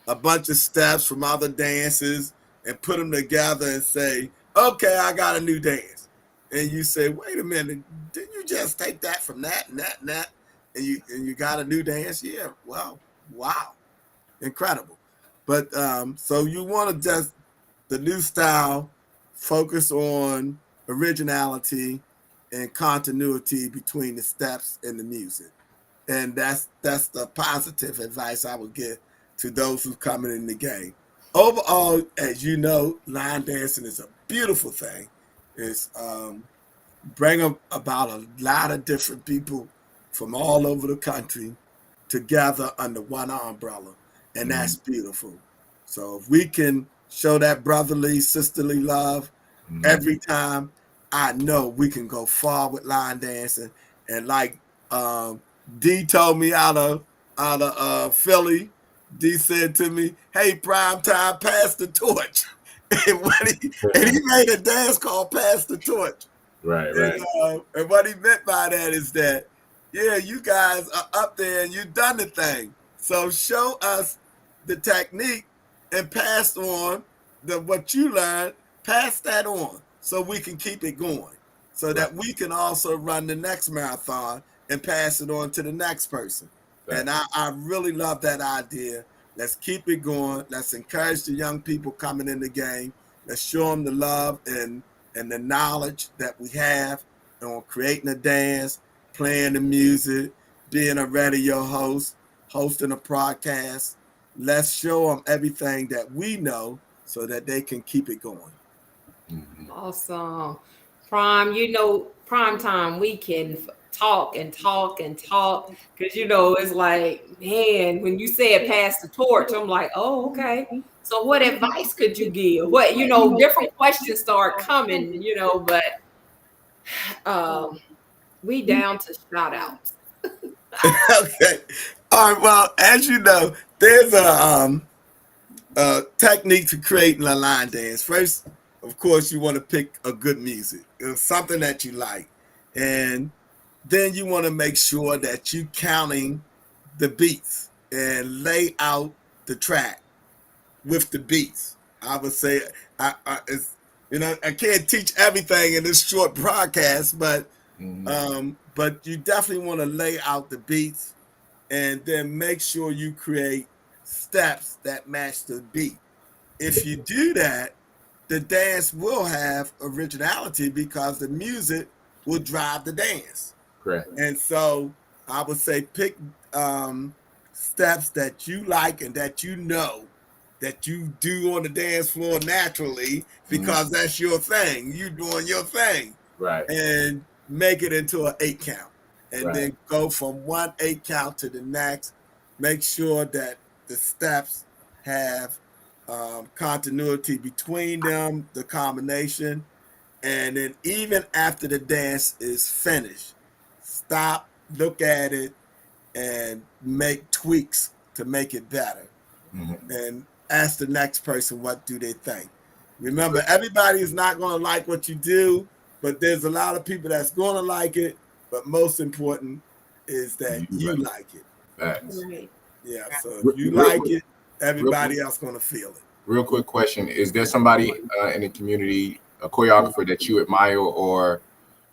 a bunch of steps from other dances and put them together and say, okay, I got a new dance. And you say, wait a minute, didn't you just take that from that and that and that? And you got a new dance? Yeah, well, wow, incredible. But so you want to just the new style, focus on originality and continuity between the steps and the music. And that's the positive advice I would give to those who coming in the game. Overall, as you know, line dancing is a beautiful thing. It's bring about a lot of different people from all over the country together under one umbrella, and that's beautiful. So if we can show that brotherly, sisterly love every time, I know we can go far with line dancing. And like D told me out of Philly, D said to me, "Hey, PrimeTime, pass the torch." And he made a dance called "Pass the Torch." Right. And what he meant by that is that, yeah, you guys are up there and you've done the thing. So show us the technique and pass on what you learned, pass that on so we can keep it going. So that we can also run the next marathon and pass it on to the next person. Right. And I really love that idea. Let's keep it going. Let's encourage the young people coming in the game. Let's show them the love and the knowledge that we have on creating a dance, playing the music, being a radio host, hosting a podcast. Let's show them everything that we know so that they can keep it going. Awesome. Prime, you know, prime time, we can talk and talk and talk because, you know, it's like, man, when you said pass the torch, I'm like, oh, okay. So what advice could you give? What, you know, different questions start coming, you know, but we down to shout outs. Okay. All right. Well, as you know, there's a technique to creating a line dance. First, of course, you want to pick a good music, something that you like. And then you want to make sure that you counting the beats and lay out the track with the beats. I would say, I can't teach everything in this short broadcast, but you definitely want to lay out the beats and then make sure you create steps that match the beat. If you do that, the dance will have originality because the music will drive the dance. Correct. And so I would say pick steps that you like and that you know that you do on the dance floor naturally because that's your thing. You doing your thing. Right. And make it into an 8 count. And then go from 1 8 count to the next. Make sure that the steps have continuity between them, the combination, And then even after the dance is finished, stop, look at it, and make tweaks to make it better. And ask the next person what do they think. Remember, everybody is not going to like what you do, but there's a lot of people that's going to like it. But most important is that you like it. Right. Yeah. So if you like it, everybody else going to feel it. Real quick question: is there somebody in the community, a choreographer that you admire or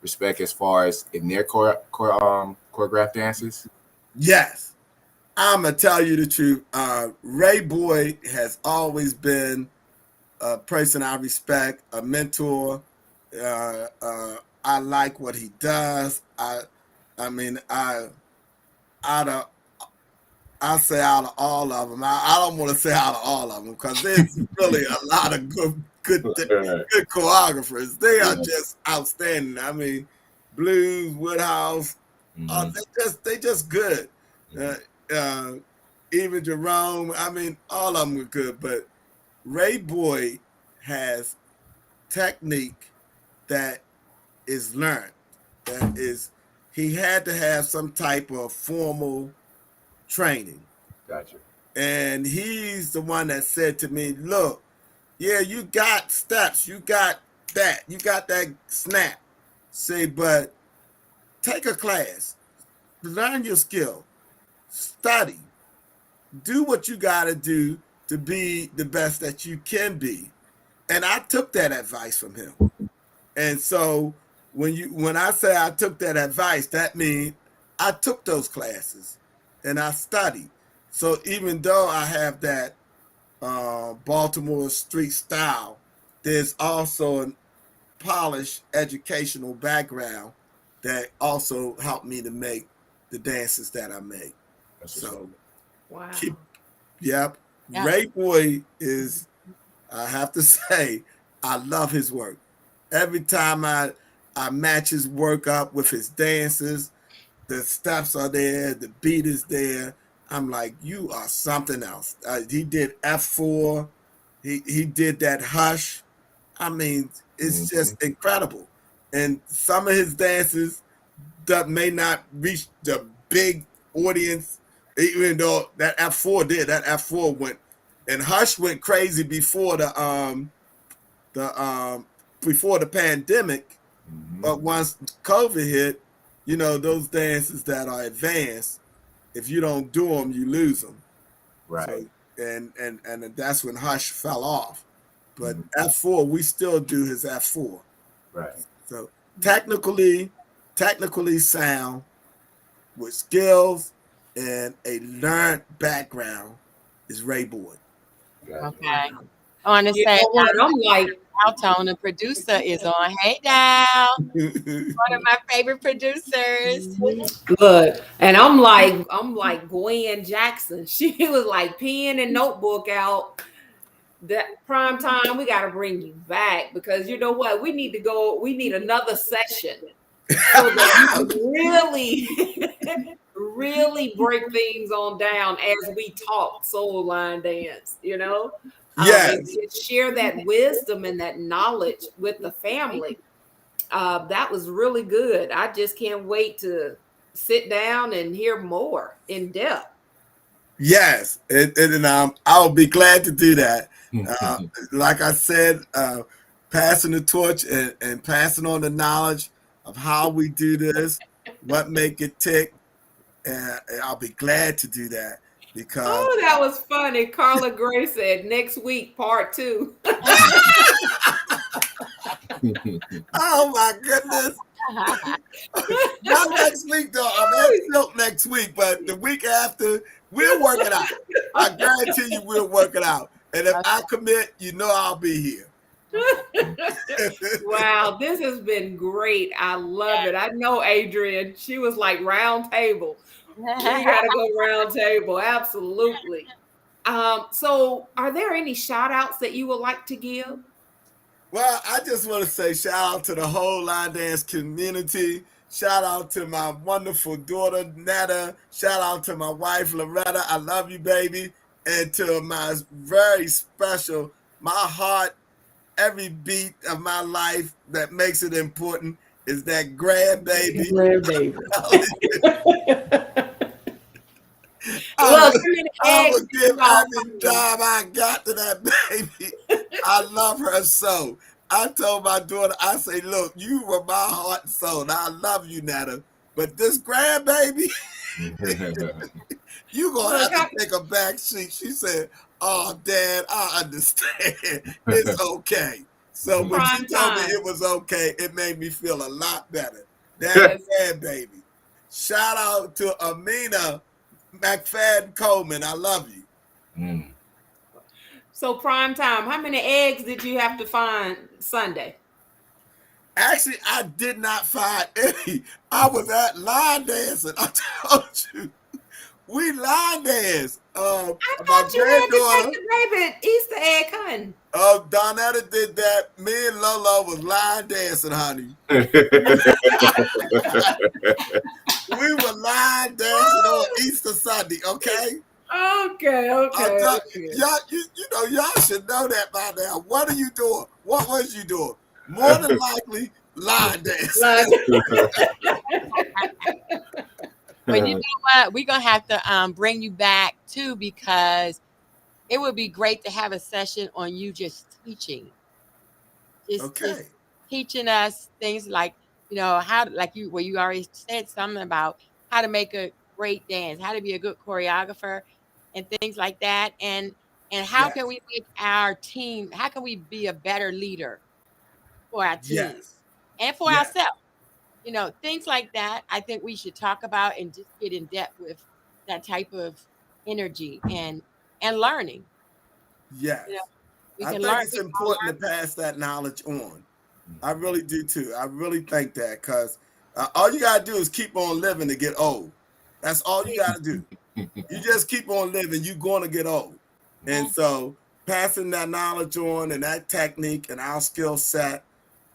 respect as far as in their choreographed dances? Yes, I'm gonna tell you the truth. Ray Boy has always been a person I respect, a mentor. I like what he does. I mean, out of I say out of all of them. I don't want to say out of all of them because there's really a lot of good choreographers. They are just outstanding. I mean, Blues, Woodhouse, they just good. Even Jerome. I mean, all of them were good. But Ray Boyd has technique that is learned. That is, he had to have some type of formal training. Gotcha. And he's the one that said to me, look, yeah, you got steps, you got that snap. Say, but take a class, learn your skill, study, do what you got to do to be the best that you can be. And I took that advice from him. And so when I say I took that advice, that means I took those classes and I studied. So even though I have that Baltimore street style, there's also a polished educational background that also helped me to make the dances that I make. So, wow. Yep. Ray Boy is, I have to say, I love his work. Every time I match his work up with his dances, the steps are there, the beat is there. I'm like, you are something else. He did F4. He did that Hush. I mean, it's just incredible. And some of his dances that may not reach the big audience, even though that F4 did. That F4 went, and Hush went crazy before the pandemic. But once COVID hit, you know, those dances that are advanced, if you don't do them, you lose them. Right. So, and that's when Hush fell off. But F4, we still do his F4. Right. So technically sound with skills and a learned background is Ray Boyd. Okay. I want to say, I'm like, Alton, the producer, is on. Hey, Dal. One of my favorite producers. Look, and I'm like Gwen Jackson. She was like pen and notebook out. That prime time, we got to bring you back because you know what? We need another session so that you can really, really break things on down as we talk soul line dance, you know? Yes. And share that wisdom and that knowledge with the family. That was really good. I just can't wait to sit down and hear more in depth. Yes, and I'll be glad to do that. Like I said, passing the torch and passing on the knowledge of how we do this, what make it tick, and I'll be glad to do that because. Oh, that was funny. Carla Gray said next week, part 2. Oh my goodness. Not next week though. I'm at next week, but the week after, we'll work it out. I guarantee you we'll work it out. And if I commit, you know I'll be here. Wow, this has been great. I love it. I know Adrian, she was like round table. We gotta go round table. Absolutely. So are there any shout outs that you would like to give? Well, I just want to say shout out to the whole line dance community. Shout out to my wonderful daughter, Netta. Shout out to my wife, Loretta. I love you, baby. And to my very special, my heart every beat of my life that makes it important is that grandbaby. Grandbaby. I Look, would give every dime I got to that baby. I love her so. I told my daughter, I say, look, you were my heart and soul. And I love you, Nana. But this grandbaby, you gonna have to take a back seat. She said, oh, Dad, I understand. It's okay. So when she told me it was okay, it made me feel a lot better. That grandbaby. Shout out to Amina McFadden Coleman. I love you. So PrimeTime, how many eggs did you have to find Sunday? Actually, I did not find any. I was at line dancing. I told you. We line dance. I thought you had to take the baby Easter egg hunting. Donell did that. Me and Lolo was line dancing, honey. We were line dancing on Easter Sunday, okay? Okay. Y'all, you know, y'all should know that by now. What are you doing? What was you doing? More than likely, line dancing. But you know what? We're going to have to bring you back, too, because it would be great to have a session on you just teaching. Just teaching us things like, you know, how, like you, where you already said something about how to make a great dance, how to be a good choreographer and things like that. And how can we make our team, how can we be a better leader for our team and for ourselves? You know, things like that, I think we should talk about and just get in depth with that type of energy and learning. Yes. You know, I think it's important to pass that knowledge on. I really do too. I really think that because all you got to do is keep on living to get old. That's all you got to do. You just keep on living, you're going to get old. And so passing that knowledge on and that technique and our skill set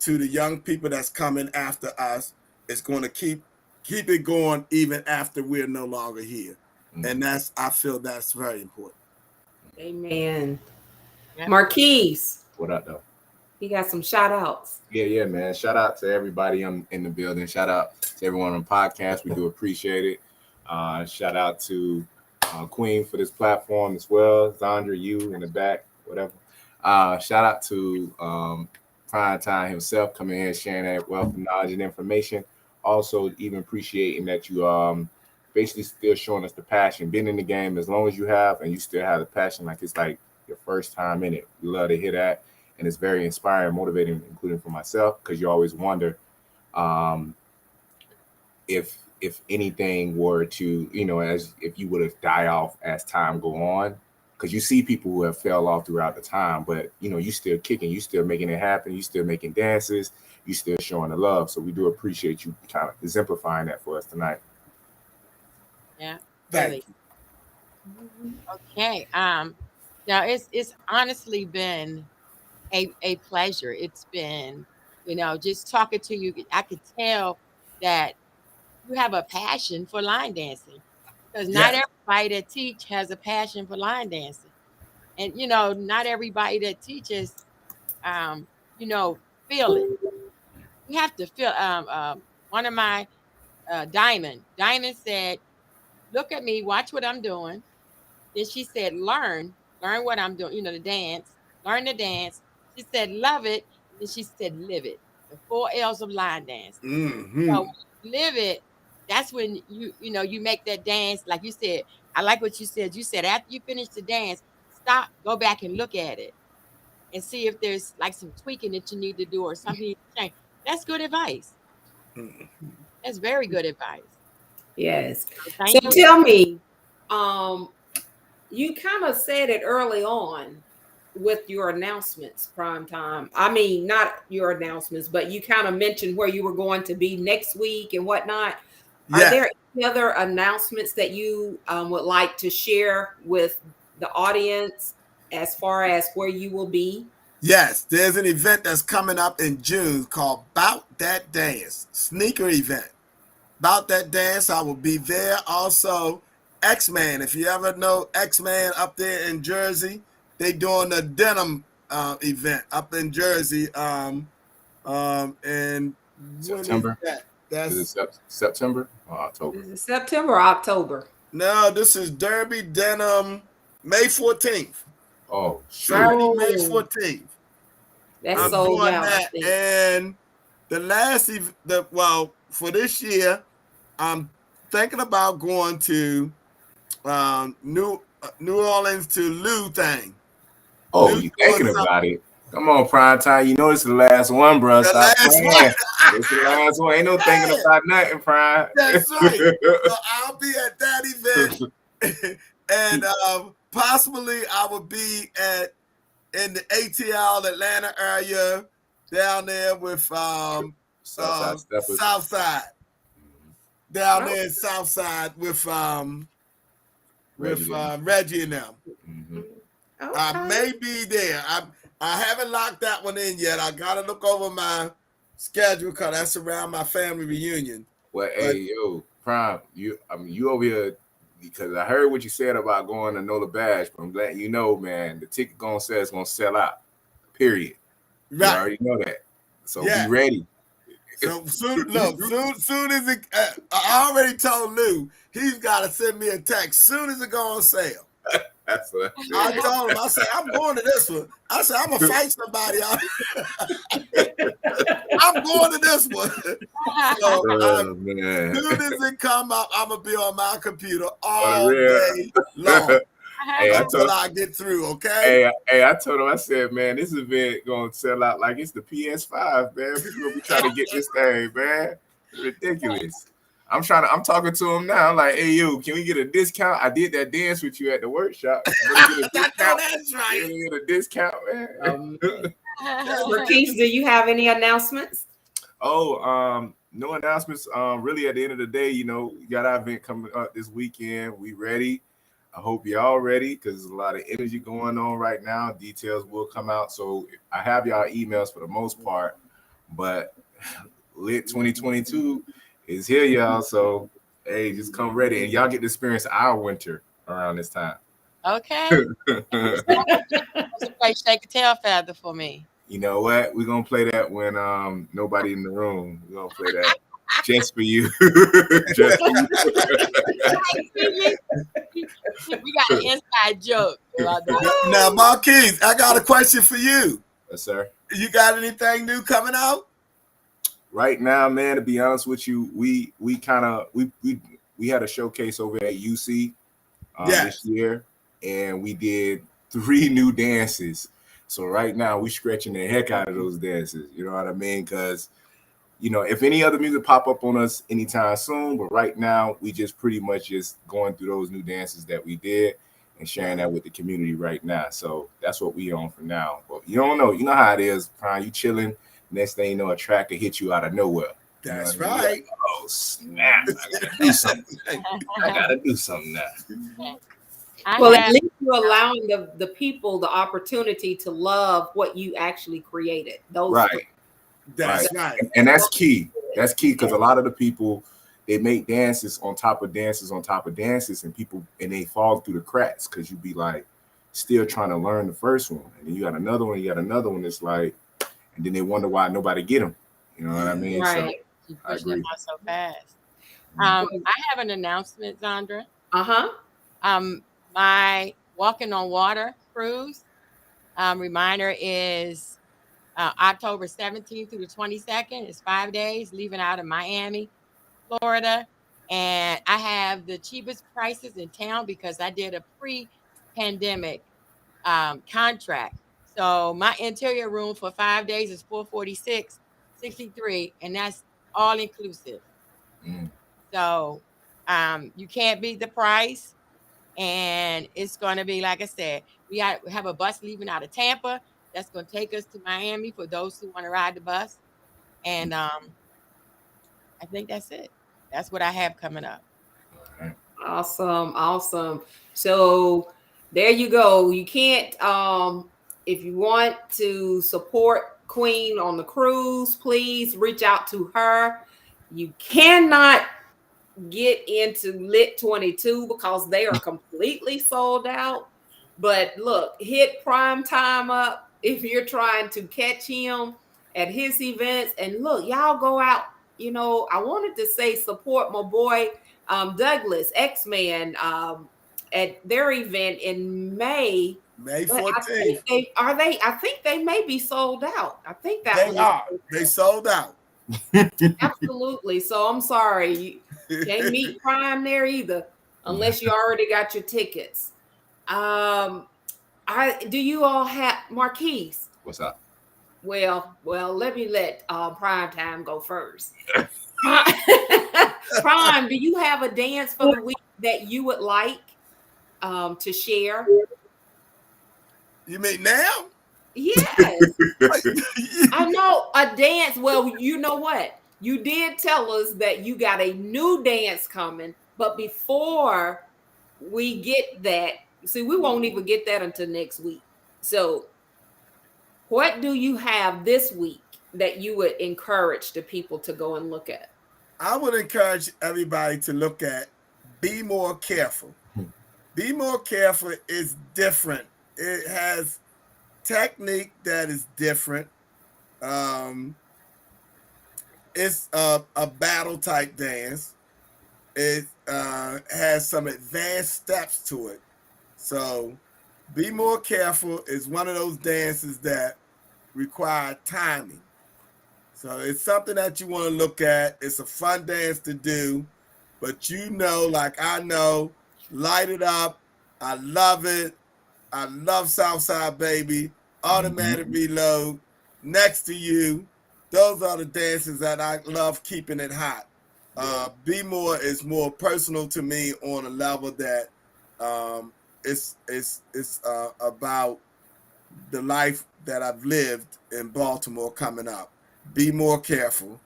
to the young people that's coming after us is going to keep it going even after we're no longer here. And I feel that's very important. Amen. Marquise. What up, though? He got some shout outs. Yeah, man. Shout out to everybody in the building. Shout out to everyone on the podcast. We do appreciate it. Shout out to Queen for this platform as well. Zandra, you in the back, whatever. Shout out to PrimeTime himself coming here sharing that wealth of knowledge and information. Also, even appreciating that you basically still showing us the passion. Been in the game as long as you have, and you still have the passion, like it's like your first time in it. We love to hear that, and it's very inspiring, motivating, including for myself, because you always wonder if anything were to, you know, as if you would have die off as time go on, because you see people who have fell off throughout the time, but you know, you still kicking, you still making it happen, you still making dances, you still showing the love. So we do appreciate you kind of exemplifying that for us tonight. Yeah. Thank you. Okay. Now it's honestly been a pleasure. It's been, you know, just talking to you. I could tell that you have a passion for line dancing, because not everybody that teach has a passion for line dancing, and you know, not everybody that teaches, you know, feel it. You have to feel. One of my Diamond said, "Look at me, watch what I'm doing." Then she said, "Learn what I'm doing. You know, the dance. Learn the dance." She said, "Love it." And she said, "Live it." The 4 L's of line dance. So live it. That's when you know, you make that dance. Like you said, I like what you said. You said after you finish the dance, stop, go back and look at it and see if there's like some tweaking that you need to do or something you need to change. That's good advice. That's very good advice. Yes. So tell me, you kind of said it early on with your announcements, PrimeTime. I mean, not your announcements, but you kind of mentioned where you were going to be next week and whatnot. Are there any other announcements that you would like to share with the audience as far as where you will be? Yes, there's an event that's coming up in June called Bout That Dance, sneaker event. Bout That Dance, I will be there. Also, X-Man, if you ever know X-Man up there in Jersey, they doing the denim event up in Jersey. And when September. is that? Is it September or October? Is it September or October? No, this is Derby Denim, May 14th. Oh, shoot. Saturday, May 14th. That's I'm sold doing out. that. And the last, for this year, I'm thinking about going to New Orleans to Lou thing. Oh, you thinking about it? Come on, PrimeTime. You know it's the last one, bro. Stop playing. It's the last one. Ain't no thinking about nothing, Prime. That's right. So I'll be at that event, and possibly I will be in the ATL Atlanta area down there with Southside. Down there in Southside with Reggie and them. Mm-hmm. Okay. I may be there. I haven't locked that one in yet. I gotta look over my schedule because that's around my family reunion. Well, hey, yo, Prime, you over here because I heard what you said about going to Know the Badge, but I'm letting you know, man, the ticket gonna sell out. Period. Right. You already know that. So be ready. So soon as it, I already told Lou he's got to send me a text soon as it go on sale. That's what I told him. I said I'm going to this one. I said I'm gonna fight somebody out. I'm going to this one. So man. As soon as it come up, I'm gonna be on my computer all day long. Until I get through, okay? Hey, I told him, I said, man, this event gonna sell out like it's the PS5, man. People gonna be trying to get this thing, man. Ridiculous. I'm talking to him now. I'm like, hey, you, can we get a discount? I did that dance with you at the workshop. That's right. Can we get a discount, man? Marquise, do you have any announcements? Oh, no announcements. Really, at the end of the day, you know, we got our event coming up this weekend. We ready. I hope y'all ready because there's a lot of energy going on right now. Details will come out. So I have y'all emails for the most part, but Lit 2022 is here, y'all. So, hey, just come ready. And y'all get to experience our winter around this time. Okay. Play Shake a Tail Feather for me. You know what? We're going to play that when nobody in the room. We're going to play that just for you. Just for you. We got an inside joke. Now, Marquise, I got a question for you. Yes, sir. You got anything new coming out? Right now, man, to be honest with you, we had a showcase over at UC this year, and we did 3 new dances. So right now, we stretching the heck out of those dances. You know what I mean? Because, you know, if any other music pop up on us anytime soon, but right now, we just pretty much just going through those new dances that we did and sharing that with the community right now. So that's what we on for now. But you don't know. You know how it is, Prime. You chilling. Next thing you know, a track will hit you out of nowhere. That's you know right. Like, oh, snap. I got to do something. I got to do something now. Well, at least you're allowing the people the opportunity to love what you actually created. Those right. That's right. And that's key. That's key because a lot of the people, they make dances on top of dances on top of dances, and they fall through the cracks because you be like still trying to learn the first one. And then you got another one, it's like, and then they wonder why nobody get them. You know what I mean? Right. So you push them out so fast. I have an announcement, Zandra. My Walking on Water cruise reminder is October 17th through the 22nd. It's 5 days, leaving out of Miami, Florida. And I have the cheapest prices in town because I did a pre-pandemic contract. So my interior room for 5 days is $446.63, and that's all inclusive. So you can't beat the price. And it's going to be, like I said, we have a bus leaving out of Tampa that's going to take us to Miami for those who want to ride the bus. And I think that's it. That's what I have coming up. Awesome. So there you go. You can't, if you want to support Queen on the cruise, please reach out to her. You cannot get into Lit 22 because they are completely sold out. But look, hit PrimeTime up if you're trying to catch him at his events. And look, y'all go out. You know, I wanted to say support my boy Douglas X-Man at their event in May. May But I 14th. think I think they may be sold out. I think that They one are. is They sold out. absolutely. So I'm sorry, you can't meet Prime there either, unless you already got your tickets. Do you all have Marquise? What's up? Well, let me let PrimeTime go first. Prime, do you have a dance for the week that you would like to share? You mean now? Yes. I know a dance. Well, you know what? You did tell us that you got a new dance coming, but before we get that, see, we won't even get that until next week. So, what do you have this week that you would encourage the people to go and look at? I would encourage everybody to look at Be More Careful. Be More Careful is different. It has technique that is different. It's a battle type dance. It has some advanced steps to it. So Be More Careful is one of those dances that require timing. So it's something that you want to look at. It's a fun dance to do, but you know, like I know, Light It Up. I love it. I love Southside Baby, Automatic Reload, Next to You. Those are the dances that I love keeping it hot. Be More is more personal to me on a level that it's about the life that I've lived in Baltimore coming up. Be More Careful.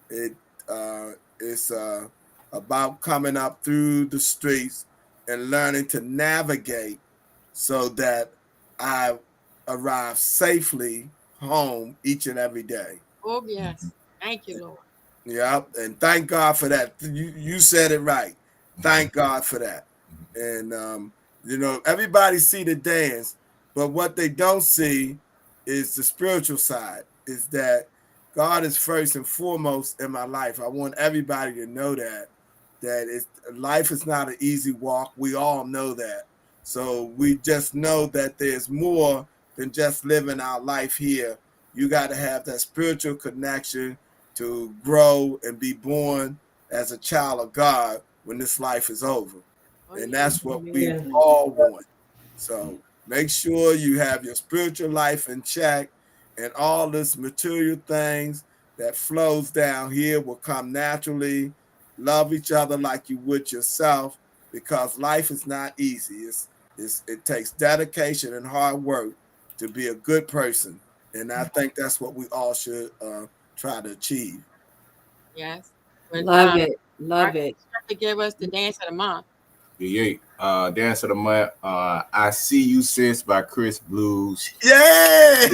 It's about coming up through the streets and learning to navigate so that I arrive safely home each and every day. Oh, yes. Thank you, Lord. Yeah, and thank God for that. You said it right. Thank God for that. And you know, everybody see the dance, but what they don't see is the spiritual side. Is that God is first and foremost in my life. I want everybody to know that life is not an easy walk. We all know that. So we just know that there's more than just living our life here. You got to have that spiritual connection to grow and be born as a child of God when this life is over. And that's what we all want. So make sure you have your spiritual life in check, and all this material things that flows down here will come naturally. Love each other like you would yourself, because life is not easy. It takes dedication and hard work to be a good person. And I think that's what we all should try to achieve. Yes. But, Love it. Love it. To give us the dance of the month. Yeah. Dance of the month. I See You Sis by Chris Blues. Yay!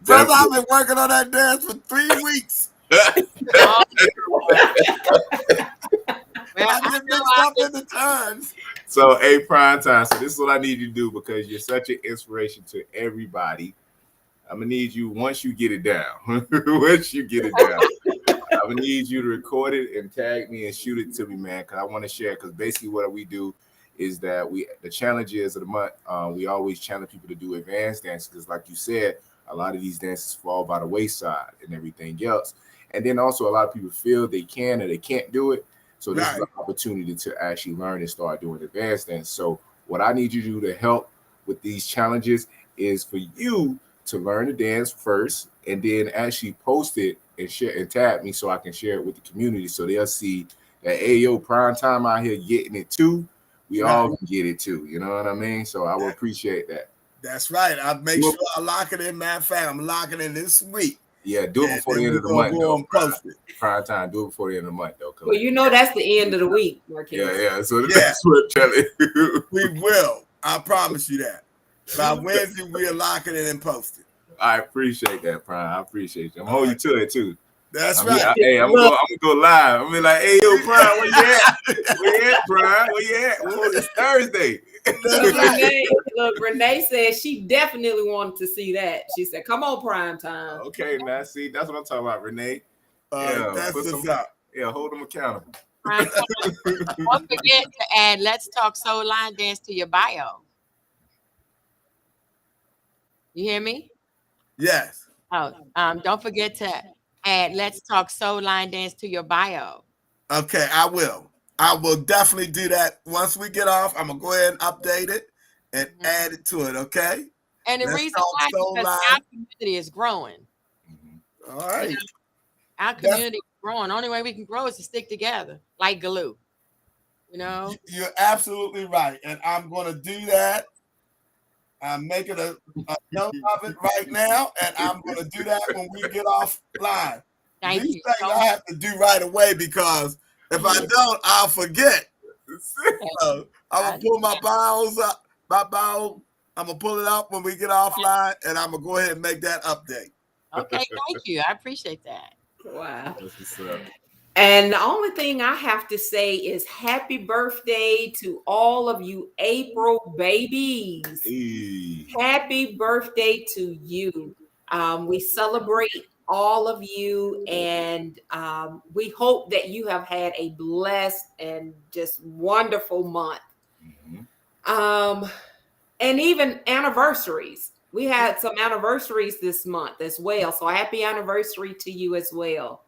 Brother, I've been working on that dance for 3 weeks. I get mixed up in the turns. So, hey, PrimeTime. So this is what I need you to do, because you're such an inspiration to everybody. I'm gonna need you, once you get it down. Once you get it down, I'm gonna need you to record it and tag me and shoot it to me, man, because I want to share. Because basically, what we do is that the challenges of the month. We always challenge people to do advanced dances, because, like you said, a lot of these dances fall by the wayside and everything else. And then also, a lot of people feel they can or they can't do it. So this is an opportunity to actually learn and start doing advanced dance. So what I need you to do to help with these challenges is for you to learn the dance first, and then actually post it and share and tag me so I can share it with the community, so they'll see that, hey, yo, PrimeTime out here getting it too. We all can get it too. You know what I mean? So I will appreciate that. That's right. I'll make sure I lock it in, man. I'm locking in this week. Yeah, do it before the end of the month, though. PrimeTime, do it before the end of the month, though. Well, you know that's the end of the week, Marquis. Yeah. So that's what I'm telling you. We will. I promise you that. By Wednesday, we'll lock it in and post it. I appreciate that, Prime. I appreciate you. I'm holding you to it, too. That's I'm right. Hey, I'm gonna go live. I'm gonna be like, hey, yo, Prime, where you at? Where you at, Prime? Where you at? Well, it's Thursday. Renee said she definitely wanted to see that. She said, "Come on, prime time." Okay, now see, that's what I'm talking about, Renee. That's what's up. Yeah, hold them accountable. Don't forget to add Let's Talk Soul Line Dance to your bio. You hear me? Yes. Oh, don't forget to add Let's Talk Soul Line Dance to your bio. Okay, I will. I will definitely do that. Once we get off, I'm gonna go ahead and update it and add it to it. Okay. And the Let's reason Talk why is Soul because Line. our community is growing. All right. You know, our community is growing. The only way we can grow is to stick together, like glue. You know. You're absolutely right, and I'm gonna do that. I'm making a note of it right now, and I'm going to do that when we get offline. Thank These you. things I have to do right away because if I don't, I'll forget. So I'm going to pull my bios up. I'm going to pull it up when we get offline, and I'm going to go ahead and make that update. Okay, thank you. I appreciate that. Wow. That's what's up. And the only thing I have to say is happy birthday to all of you April babies. Hey. Happy birthday to you. We celebrate all of you, and we hope that you have had a blessed and just wonderful month. And even anniversaries. We had some anniversaries this month as well. So happy anniversary to you as well.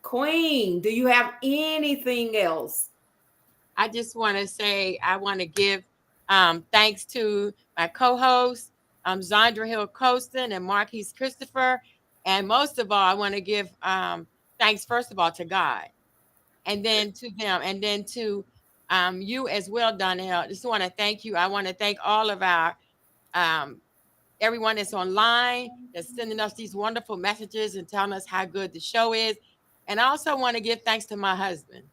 Queen, do you have anything else? I just want to say I want to give thanks to my co-hosts, Zandra Hill Costin and Marquise Christopher. And most of all, I want to give thanks, first of all, to God, and then to them, and then to you as well, Donell. Just want to thank you. I want to thank all of our everyone that's online, that's sending us these wonderful messages and telling us how good the show is. And I also want to give thanks to my husband,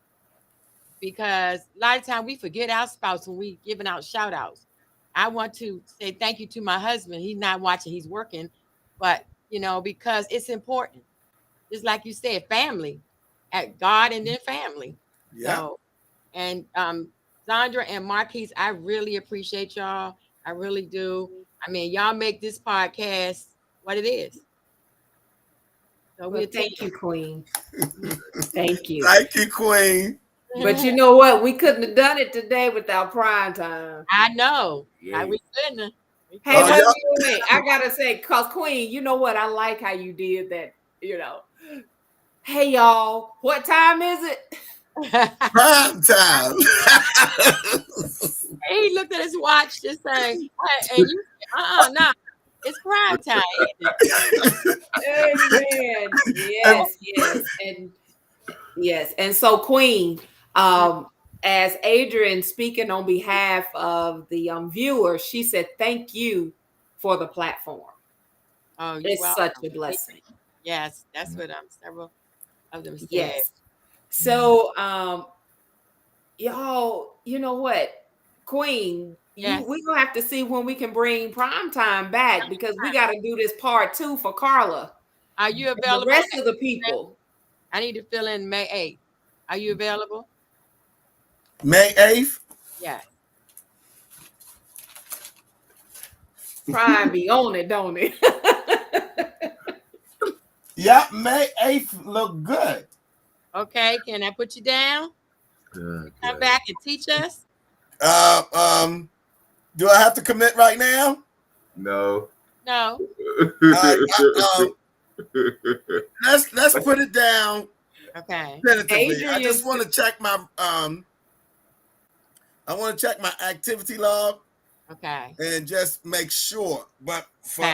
because a lot of times we forget our spouse when we giving out shout outs. I want to say thank you to my husband. He's not watching, he's working, but because it's important. Just like you said, family, at God and then family. Yeah. So, and Zandra and Marquise, I really appreciate y'all. I really do. I mean, y'all make this podcast what it is. So well, thank you, Queen. Thank you. Thank you, Queen. But you know what? We couldn't have done it today without prime time. I know. Yeah. We couldn't. Hey, wait. I gotta say, cause Queen, you know what? I like how you did that. Hey, y'all, what time is it? Prime time. He looked at his watch, just saying, and you, no, it's prime time. Amen. Yes. And so, Queen, as Adrian speaking on behalf of the viewer, she said, "Thank you for the platform." Oh, it's such a blessing. Yes, that's what several of them said. Yes. So, y'all, you know what, Queen, yes. We're gonna have to see when we can bring prime time back, because we got to do this part 2 for Carla. Are you available? The rest of the people. I need to fill in May 8th. Are you available? May 8th? Yeah. Prime be on it, don't it? Yeah, May 8th look good. Okay, can I put you down? Good. Come back and teach us. Do I have to commit right now? No. Let's put it down. Okay. Tentatively. I just want to check my activity log. Okay. And just make sure. But for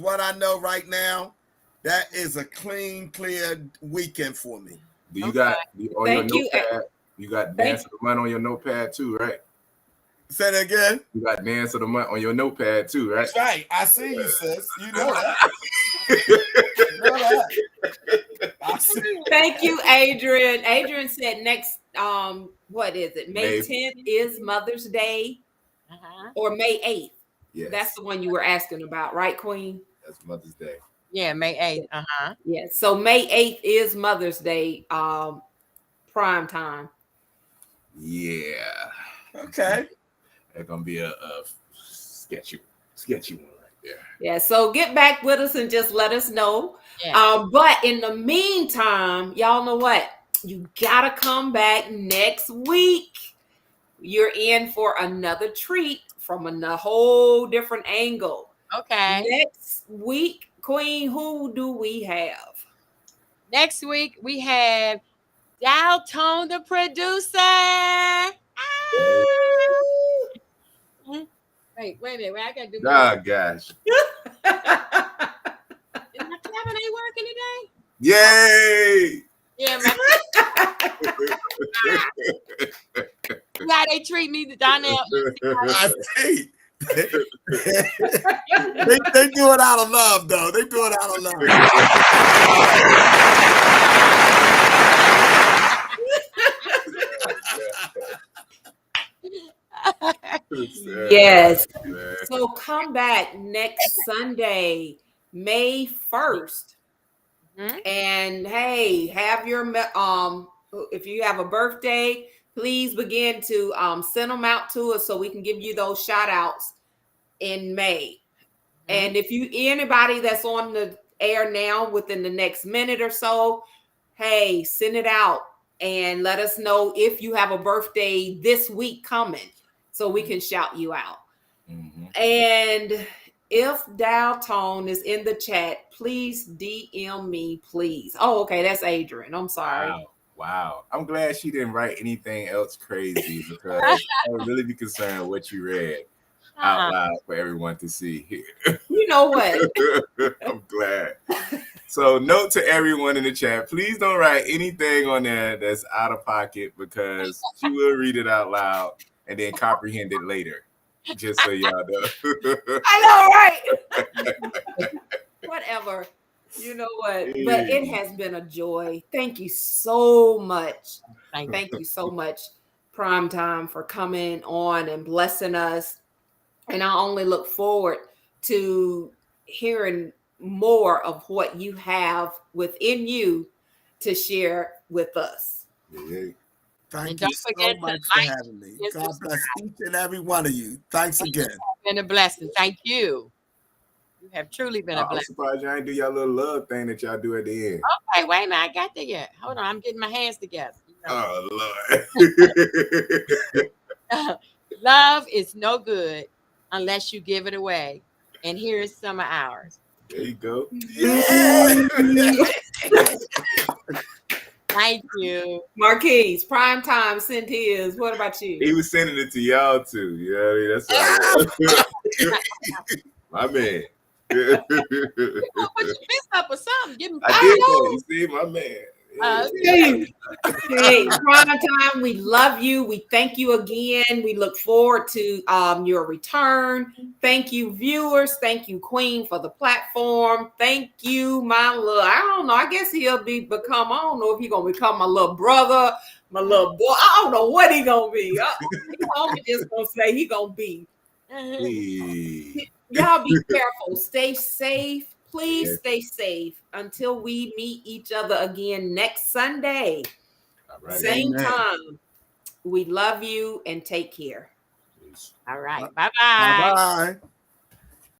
what I know right now, that is a clean, clear weekend for me. Do you got on Thank your you. notepad? You got Dance of the Month on your notepad too, right? Say that again. You got Dance of the Month on your notepad too, right? That's right. I see you, sis. You know that. You know that. Thank you, Adrian. Adrian said next, what is it? May 10th is Mother's Day, or May 8th. Yes. That's the one you were asking about, right, Queen? That's Mother's Day. Yeah, May 8th. Uh-huh. Yeah. So May 8th is Mother's Day, prime time. Yeah. Okay. That's gonna be a sketchy one right there. Yeah. So get back with us and just let us know. Yeah. But in the meantime, y'all know what? You gotta come back next week. You're in for another treat from a whole different angle. Okay. Next week, Queen, who do we have? Next week we have Dalton, the producer. Ah! Wait a minute. Wait, I gotta do my. Oh gosh. Is my cabin ain't working today? Yay! Yeah, man. How they treat me, Donell. I see. they do it out of love, though. They do it out of love. Yes. So come back next Sunday, May 1st. Mhm. And hey, have your if you have a birthday, please begin to send them out to us so we can give you those shout outs in May. And if you anybody that's on the air now within the next minute or so, hey, send it out and let us know if you have a birthday this week coming so we can shout you out. And if Dalton is in the chat, please DM me, please. Oh, okay, that's Adrian. I'm sorry. Wow. I'm glad she didn't write anything else crazy because I would really be concerned what you read out loud for everyone to see here. You know what? I'm glad. So note to everyone in the chat, please don't write anything on there that's out of pocket because she will read it out loud and then comprehend it later. Just so y'all know. I know, right? Whatever. You know what? But it has been a joy. Thank you so much. Thank you so much, PrimeTime, for coming on and blessing us. And I only look forward to hearing more of what you have within you to share with us. Thank you so much for having me. God bless each and every one of you. Thanks again. It's been a blessing. Thank you. You have truly been a blessing. I'm surprised y'all ain't do y'all little love thing that y'all do at the end. Okay, wait a minute. I got there yet. Hold on. I'm getting my hands together. Oh, Lord. Love is no good unless you give it away. And here's some of ours. There you go. Yeah. Thank you. Marquise, PrimeTime sent his. What about you? He was sending it to y'all too. You know what I mean? That's my man. You put your fist up or something. Give him I did that. You see, my man. Hey, PrimeTime, we love you. We thank you again. We look forward to your return. Thank you, viewers. Thank you, Queen, for the platform. Thank you, my little. I don't know. I guess he'll become. I don't know if he's gonna become my little brother, my little boy. I don't know what he gonna be. I'm just gonna say he gonna be. Y'all be careful. Stay safe. Please stay safe until we meet each other again next Sunday. Same time. We love you and take care. All right. Bye-bye. Bye-bye.